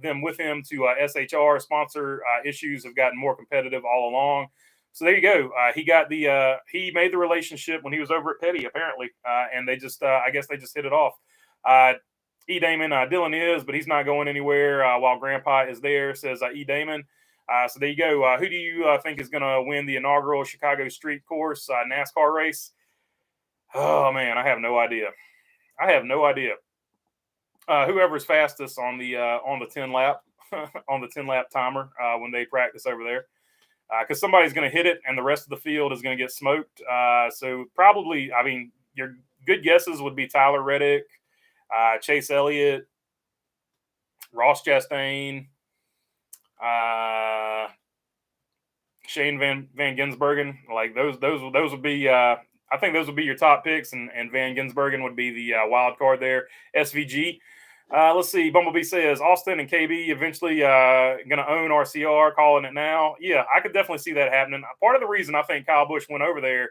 them with him to SHR. Sponsor issues have gotten more competitive all along. So there you go. He made the relationship when he was over at Petty, apparently, and they just I guess they just hit it off. E. Damon, Dylan is, but he's not going anywhere while Grandpa is there, says E. Damon. So there you go. Who do you think is going to win the inaugural Chicago Street Course NASCAR race? Oh man, I have no idea. Whoever's fastest on the 10 lap on the 10 lap timer when they practice over there, because somebody's going to hit it and the rest of the field is going to get smoked. So probably, I mean, your good guesses would be Tyler Reddick, Chase Elliott, Ross Chastain, Shane Van Gisbergen. Like those would be. I think those would be your top picks, and Van Gisbergen would be the wild card there. SVG. Let's see. Bumblebee says Austin and KB eventually going to own RCR, calling it now. Yeah, I could definitely see that happening. Part of the reason I think Kyle Busch went over there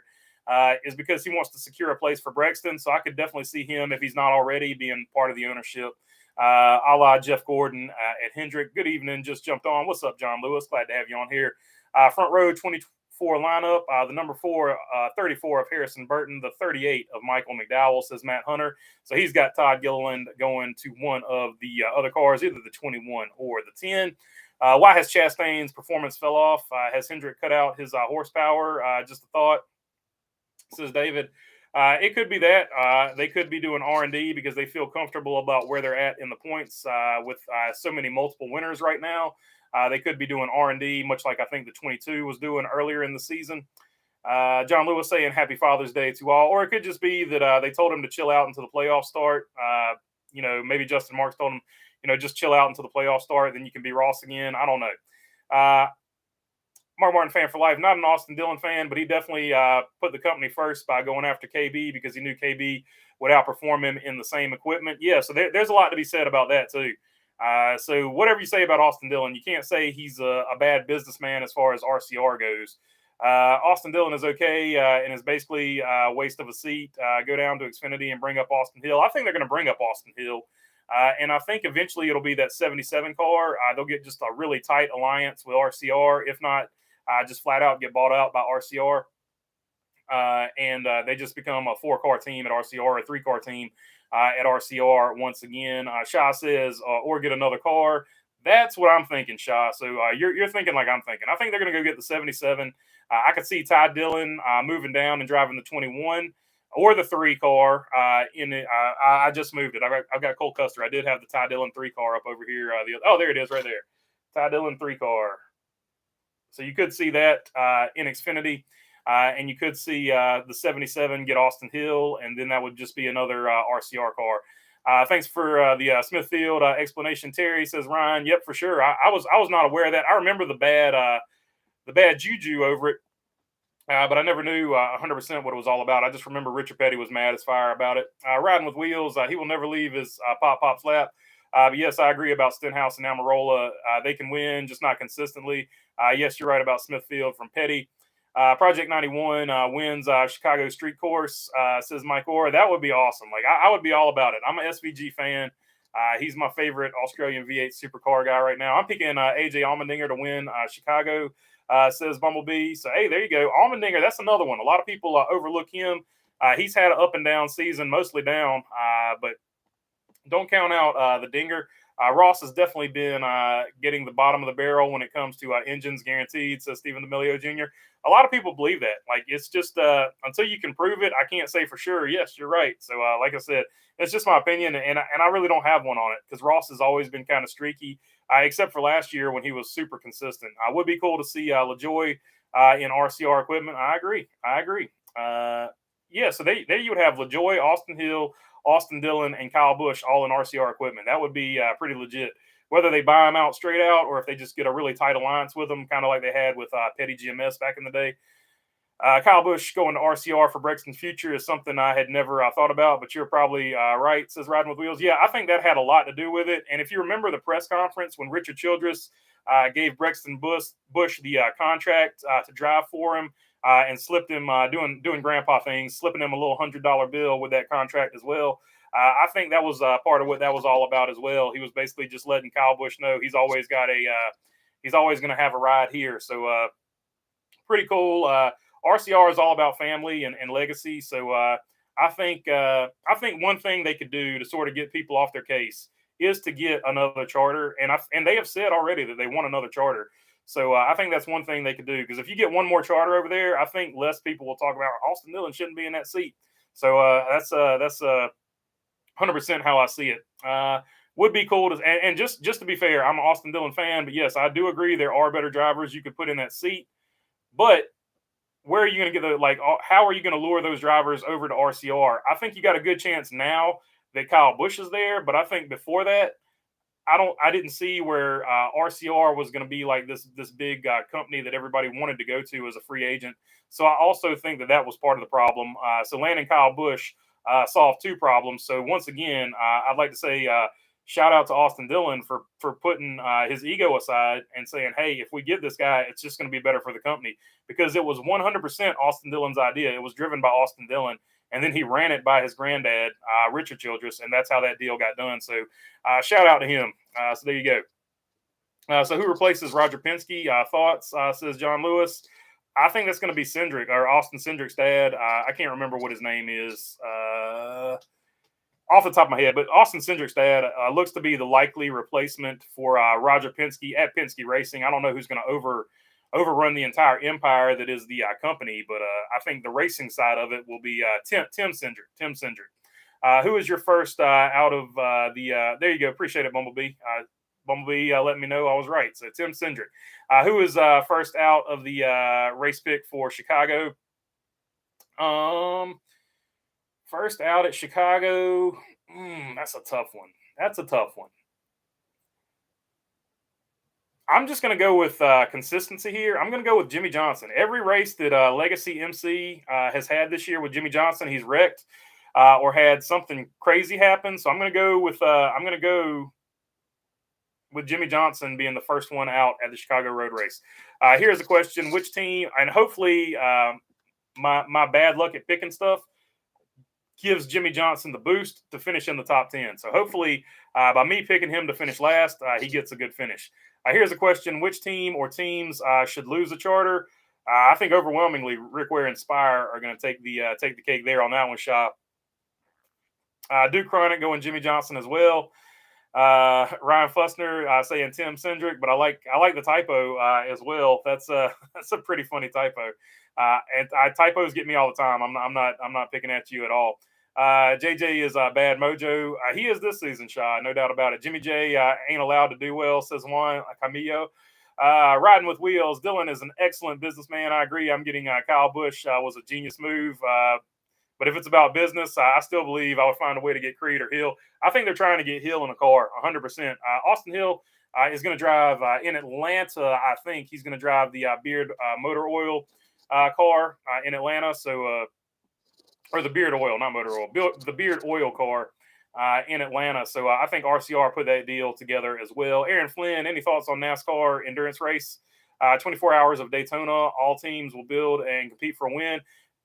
is because he wants to secure a place for Brexton. So I could definitely see him, if he's not already, being part of the ownership. A la Jeff Gordon at Hendrick. Good evening. Just jumped on. What's up, John Lewis? Glad to have you on here. Front row 24 lineup. The number 34 of Harrison Burton. The 38 of Michael McDowell, says Matt Hunter. So he's got Todd Gilliland going to one of the other cars, either the 21 or the 10. Why has Chastain's performance fell off? Has Hendrick cut out his horsepower? Just a thought, says David. It could be that they could be doing R&D because they feel comfortable about where they're at in the points with so many multiple winners right now. They could be doing R&D, much like I think the 22 was doing earlier in the season. John Lewis saying Happy Father's Day to all. Or it could just be that they told him to chill out until the playoffs start. Maybe Justin Marks told him, just chill out until the playoffs start. Then you can be Ross again. I don't know. Mark Martin fan for life. Not an Austin Dillon fan, but he definitely put the company first by going after KB because he knew KB would outperform him in the same equipment. Yeah, so there's a lot to be said about that too. So whatever you say about Austin Dillon, you can't say he's a bad businessman as far as RCR goes. Austin Dillon is okay and is basically a waste of a seat. Go down to Xfinity and bring up Austin Hill. I think they're going to bring up Austin Hill. And I think eventually it'll be that 77 car. They'll get just a really tight alliance with RCR. If not, just flat out get bought out by RCR. And they just become a 4-car team at RCR, or a 3-car team at RCR once again. Shah says, or get another car. That's what I'm thinking, Shah. So you're thinking like I'm thinking. I think they're going to go get the 77. I could see Ty Dillon moving down and driving the 21 or the 3 car. I just moved it. I've got Cole Custer. I did have the Ty Dillon 3 car up over here. There it is right there. Ty Dillon 3 car. So you could see that in Xfinity. And you could see the 77 get Austin Hill, and then that would just be another RCR car. Thanks for the Smithfield explanation. Terry says, Ryan, yep, for sure. I was not aware of that. I remember the bad juju over it, but I never knew 100% what it was all about. I just remember Richard Petty was mad as fire about it. Riding with wheels, he will never leave his Pop's lap. But yes, I agree about Stenhouse and Amarola. They can win, just not consistently. Yes, you're right about Smithfield from Petty. Project 91 wins Chicago Street Course, says Mike Orr. That would be awesome. Like I would be all about it. I'm an SVG fan. He's my favorite Australian V8 supercar guy right now. I'm picking AJ Allmendinger to win Chicago, says Bumblebee. So, hey, there you go. Allmendinger, that's another one. A lot of people overlook him. He's had an up and down season, mostly down, but don't count out the Dinger. Ross has definitely been getting the bottom of the barrel when it comes to engines guaranteed, says Stephen D'Amelio Jr. A lot of people believe that. Like, it's just until you can prove it, I can't say for sure. Yes, you're right. So, like I said, it's just my opinion, and I really don't have one on it because Ross has always been kind of streaky, except for last year when he was super consistent. Would be cool to see LaJoy in RCR equipment. I agree. Yeah, so there you would have LaJoy, Austin Hill, Austin Dillon, and Kyle Busch all in RCR equipment. That would be pretty legit. whether they buy him out straight out or if they just get a really tight alliance with him, kind of like they had with Petty GMS back in the day. Kyle Busch going to RCR for Brexton's future is something I had never thought about, but you're probably right, says Riding with Wheels. Yeah, I think that had a lot to do with it. And if you remember the press conference when Richard Childress gave Brexton Busch the contract to drive for him and slipped him doing grandpa things, slipping him a little $100 bill with that contract as well. I think that was part of what that was all about as well. He was basically just letting Kyle Busch know he's always got he's always going to have a ride here. So pretty cool. RCR is all about family and legacy. So I think one thing they could do to sort of get people off their case is to get another charter. And they have said already that they want another charter. So I think that's one thing they could do, because if you get one more charter over there, I think less people will talk about Austin Dillon shouldn't be in that seat. So that's 100% how I see it. Would be cool to, and just to be fair, I'm an Austin Dillon fan, but yes, I do agree there are better drivers you could put in that seat. But where are you going to get how are you going to lure those drivers over to RCR? I think you got a good chance now that Kyle Busch is there, but I think before that, I didn't see where RCR was going to be like this big company that everybody wanted to go to as a free agent. So I also think that was part of the problem. So landing Kyle Busch solved two problems. So once again, I'd like to say shout out to Austin Dillon for putting his ego aside and saying, hey, if we get this guy, it's just going to be better for the company, because it was 100% Austin Dillon's idea. It was driven by Austin Dillon. And then he ran it by his granddad, Richard Childress, and that's how that deal got done. So shout out to him. So there you go. So who replaces Roger Penske? Thoughts, says John Lewis. I think that's going to be Cindric, or Austin Cindric's dad. I can't remember what his name is off the top of my head, but Austin Cindric's dad looks to be the likely replacement for Roger Penske at Penske Racing. I don't know who's going to overrun the entire empire that is the company, but I think the racing side of it will be Tim Cindric. Who is your first out of there you go. Appreciate it, Bumblebee. Bumblebee let me know I was right. So Tim Cindric. Who is first out of the race pick for Chicago? First out at Chicago. That's a tough one. I'm just going to go with consistency here. I'm going to go with Jimmy Johnson. Every race that Legacy MC has had this year with Jimmy Johnson, he's wrecked or had something crazy happen. So I'm going to go with Jimmy Johnson being the first one out at the Chicago Road Race. Here's the question: which team? And hopefully, my bad luck at picking stuff gives Jimmy Johnson the boost to finish in the top 10. So hopefully, by me picking him to finish last, he gets a good finish. Here's a question: which team or teams should lose a charter? I think overwhelmingly Rick Ware and Spire are going to take the cake there on that one, Shop. Duke Chronic going Jimmy Johnson as well. Ryan Fussner saying Tim Cindric, but I like the typo as well. That's a pretty funny typo. And typos get me all the time. I'm not picking at you at all. JJ is bad mojo. He is this season, Shaw, no doubt about it. Jimmy J ain't allowed to do well, says Juan Camillo. Riding with Wheels. Dillon is an excellent businessman. I agree. I'm getting Kyle Busch was a genius move. But if it's about business, I still believe I would find a way to get Creed or Hill. I think they're trying to get Hill in a car, 100%. Austin Hill is going to drive in Atlanta. I think he's going to drive the Beard motor oil car in Atlanta. So, or the Beard oil, not motor oil, the Beard oil car in Atlanta. So I think RCR put that deal together as well. Aaron Flynn, any thoughts on NASCAR endurance race? 24 hours of Daytona. All teams will build and compete for a win.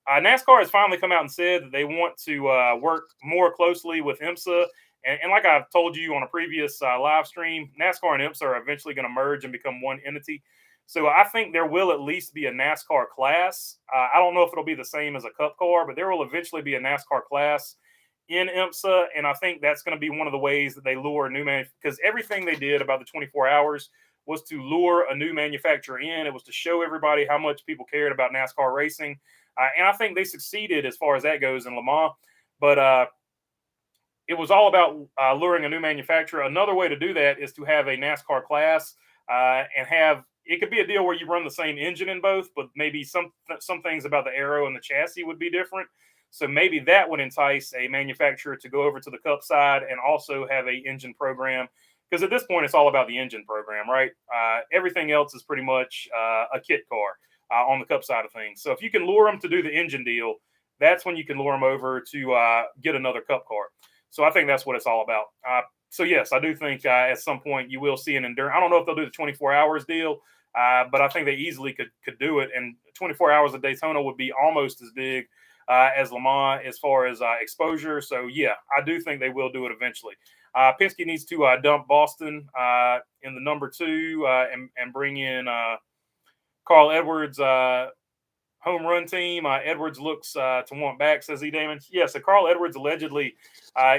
NASCAR has finally come out and said that they want to work more closely with IMSA. And like I've told you on a previous live stream, NASCAR and IMSA are eventually going to merge and become one entity. So I think there will at least be a NASCAR class. I don't know if it'll be the same as a Cup car, but there will eventually be a NASCAR class in IMSA. And I think that's going to be one of the ways that they lure a new man, because everything they did about the 24 hours was to lure a new manufacturer in. It was to show everybody how much people cared about NASCAR racing. And I think they succeeded as far as that goes in Le Mans. But it was all about luring a new manufacturer. Another way to do that is to have a NASCAR class and have – it could be a deal where you run the same engine in both, but maybe some things about the aero and the chassis would be different. So maybe that would entice a manufacturer to go over to the Cup side and also have a engine program. because at this point it's all about the engine program, right? Everything else is pretty much a kit car on the Cup side of things. So if you can lure them to do the engine deal, that's when you can lure them over to get another Cup car. So I think that's what it's all about. So yes, I do think at some point you will see an endurance. I don't know if they'll do the 24 hours deal, but I think they easily could do it. And 24 hours at Daytona would be almost as big as Le Mans as far as exposure. So yeah, I do think they will do it eventually. Penske needs to dump Boston in the number 2 and bring in Carl Edwards' home run team. Edwards looks to want back, says E. Damon. Yeah, so Carl Edwards allegedly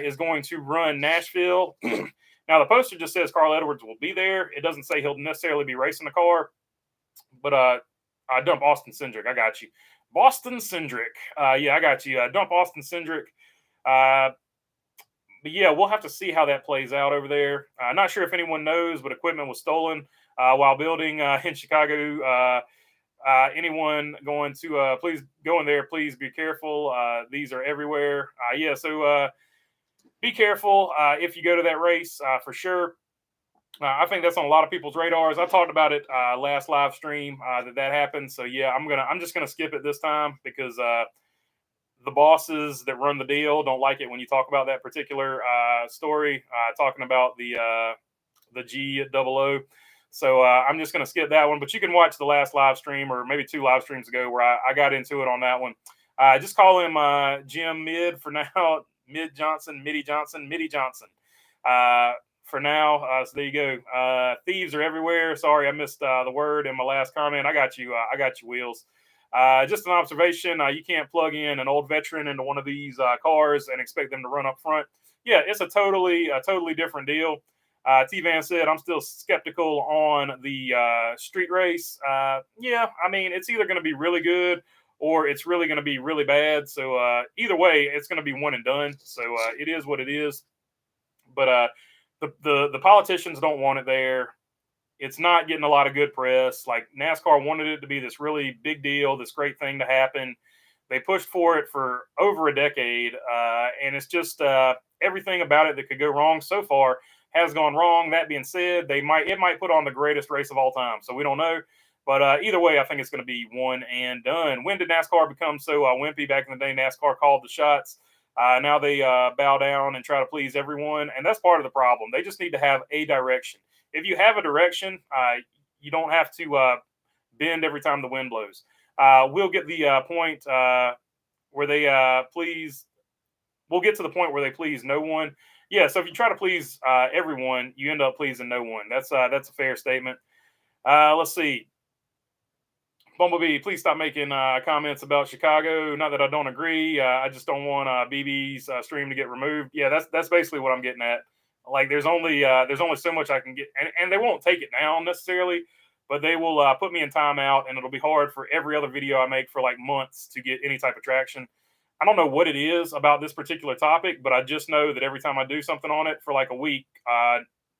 is going to run Nashville. Now, the poster just says Carl Edwards will be there. It doesn't say he'll necessarily be racing the car, but I dump Austin Cindric. I got you. Boston Cindric. Yeah, I got you. Dump Austin Cindric. But yeah, we'll have to see how that plays out over there. Not sure if anyone knows, but equipment was stolen while building in Chicago. Anyone going to please go in there, please be careful. These are everywhere. Yeah, so be careful if you go to that race for sure. I think that's on a lot of people's radars. I talked about it last live stream that happened. So yeah, I'm just gonna skip it this time because the bosses that run the deal don't like it when you talk about that particular story, talking about the G00. So I'm just going to skip that one. But you can watch the last live stream or maybe 2 live streams ago where I got into it on that one. Just call him Jim Mid for now. Mid Johnson, Mitty Johnson, Mitty Johnson. For now, so there you go. Thieves are everywhere. Sorry, I missed the word in my last comment. I got you. I got you, Wheels. Just an observation. You can't plug in an old veteran into one of these cars and expect them to run up front. Yeah, it's a totally different deal. T-Van said, I'm still skeptical on the street race. Yeah, I mean, it's either going to be really good or it's really going to be really bad. So either way, it's going to be one and done. So it is what it is. But the politicians don't want it there. It's not getting a lot of good press. Like NASCAR wanted it to be this really big deal, this great thing to happen. They pushed for it for over a decade, and it's just everything about it that could go wrong so far has gone wrong. That being said, it might put on the greatest race of all time, so we don't know. But either way, I think it's going to be one and done. When did NASCAR become so wimpy? Back in the day, NASCAR called the shots. Now they bow down and try to please everyone, and that's part of the problem. They just need to have a direction. If you have a direction, you don't have to bend every time the wind blows. We'll get the point where they please. We'll get to the point where they please no one. Yeah, so if you try to please everyone, you end up pleasing no one. That's a fair statement. Let's see. Bumblebee, please stop making comments about Chicago. Not that I don't agree. I just don't want BB's stream to get removed. Yeah, that's basically what I'm getting at. Like there's only so much I can get, and they won't take it down necessarily, but they will put me in timeout, and it'll be hard for every other video I make for like months to get any type of traction. I don't know what it is about this particular topic, but I just know that every time I do something on it for like a week,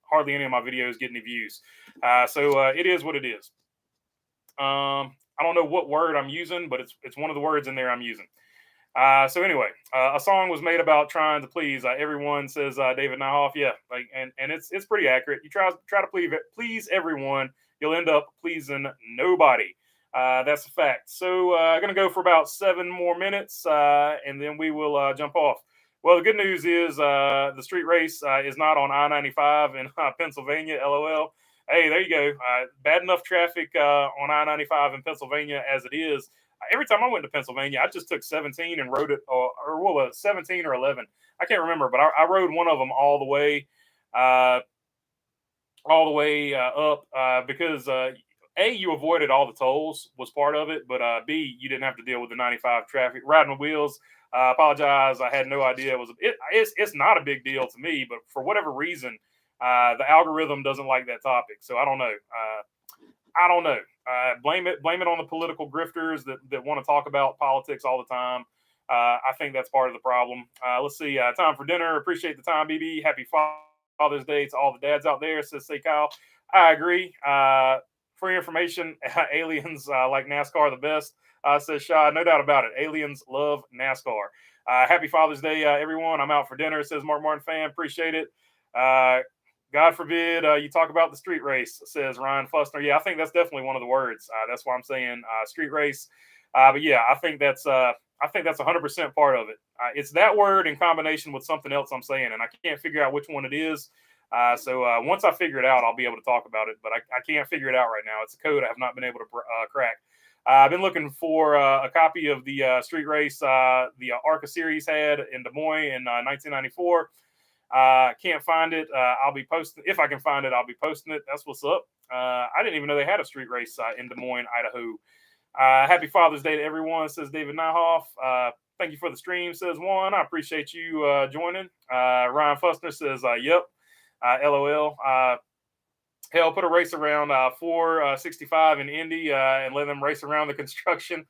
hardly any of my videos get any views. So it is what it is. I don't know what word I'm using, but it's one of the words in there I'm using. So anyway, a song was made about trying to please everyone, says David Nyhoff. Yeah, like and it's pretty accurate. You try to please everyone, you'll end up pleasing nobody. That's a fact. So I'm going to go for about 7 more minutes, and then we will jump off. Well, the good news is the street race is not on I-95 in Pennsylvania, LOL. Hey, there you go. Bad enough traffic on I-95 in Pennsylvania as it is. Every time I went to Pennsylvania, I just took 17 and rode it, or what was it, 17 or 11? I can't remember, but I rode one of them all the way up because A, you avoided all the tolls was part of it, but B, you didn't have to deal with the 95 traffic. Riding the wheels, apologize. I had no idea it's not a big deal to me, but for whatever reason, the algorithm doesn't like that topic. So I don't know. Blame it on the political grifters that want to talk about politics all the time. I think that's part of the problem. Let's see. Time for dinner. Appreciate the time, BB. Happy Father's Day to all the dads out there, says Say Kyle. I agree. For your information, aliens like NASCAR the best, says Shaw. No doubt about it. Aliens love NASCAR. Happy Father's Day, everyone. I'm out for dinner, says Mark Martin fan. Appreciate it. God forbid you talk about the street race, says Ryan Fussner. Yeah, I think that's definitely one of the words. That's why I'm saying street race. But yeah, I think that's 100% part of it. It's that word in combination with something else I'm saying, and I can't figure out which one it is. So once I figure it out, I'll be able to talk about it. But I can't figure it out right now. It's a code I have not been able to crack. I've been looking for a copy of the street race the ARCA series had in Des Moines in 1994. Can't find it. I'll be posting if I can find it. I'll be posting it. That's what's up. I didn't even know they had a street race in Des Moines, Idaho. Happy Father's Day to everyone, says David Nyhoff. Thank you for the stream, says Juan. I appreciate you joining. Ryan Fussner says, yep. LOL. Hell, put a race around 465 in Indy and let them race around the construction,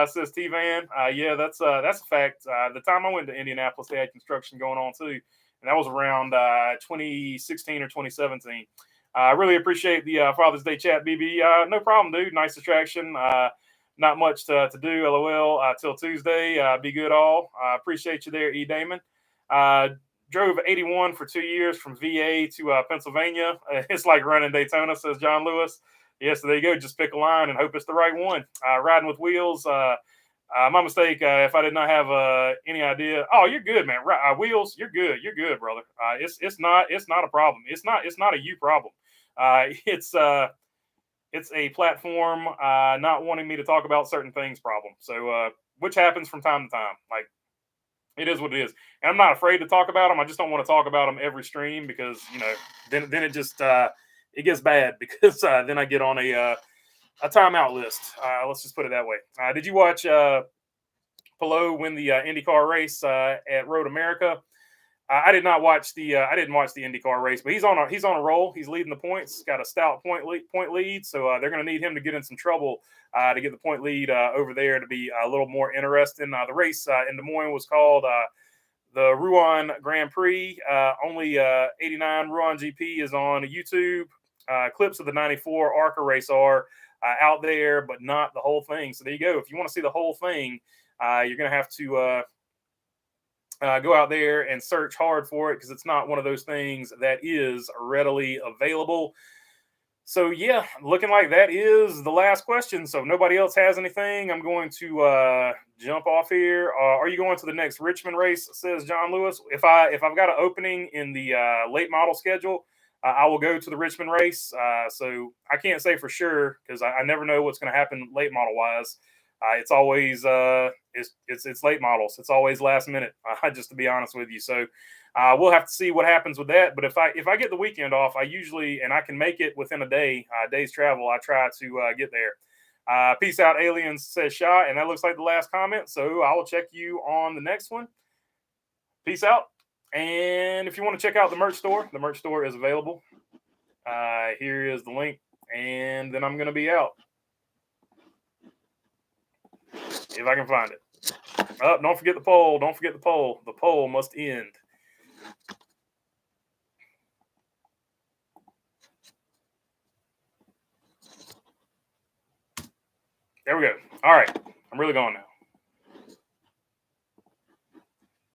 says T-Van. Yeah, that's a fact. The time I went to Indianapolis, they had construction going on too. And that was around 2016 or 2017. I really appreciate the Father's Day chat, BB. No problem, dude. Nice distraction. Not much to do, LOL, till Tuesday. Be good all. Appreciate you there, E. Damon. Drove 81 for 2 years from VA to Pennsylvania. It's like running Daytona, says John Lewis. Yes, so there you go. Just pick a line and hope it's the right one. Riding with wheels. My mistake. If I did not have any idea. Oh, you're good, man. Wheels, you're good. You're good, brother. It's not a problem. It's not a you problem. It's a platform not wanting me to talk about certain things problem. So which happens from time to time. Like, it is what it is. And I'm not afraid to talk about them. I just don't want to talk about them every stream because, then it just it gets bad because then I get on a timeout list. Let's just put it that way. Did you watch Pelot win the IndyCar race at Road America? I did not watch the I didn't watch the IndyCar race, but he's on a roll. He's leading the points. Got a stout point lead, so they're going to need him to get in some trouble to get the point lead over there to be a little more interesting. The race in Des Moines was called the Rouen Grand Prix. Only 89 Rouen GP is on YouTube. Clips of the 94 ARCA race are out there, but not the whole thing. So there you go. If you want to see the whole thing, you're going to have to go out there and search hard for it because it's not one of those things that is readily available. So yeah, looking like that is the last question. So if nobody else has anything, I'm going to jump off here. Are you going to the next Richmond race, says John Lewis? If I've got an opening in the late model schedule, I will go to the Richmond race. So I can't say for sure because I never know what's going to happen late model wise. It's always it's late models. It's always last minute, just to be honest with you. So we'll have to see what happens with that. But if I get the weekend off, I usually, and I can make it within a day's travel, I try to get there. Peace out, aliens, says Shah. And that looks like the last comment. So I will check you on the next one. Peace out. And if you want to check out the merch store is available. Here is the link. And then I'm going to be out. If I can find it. Oh, don't forget the poll. Don't forget the poll. The poll must end. There we go. All right. I'm really going now.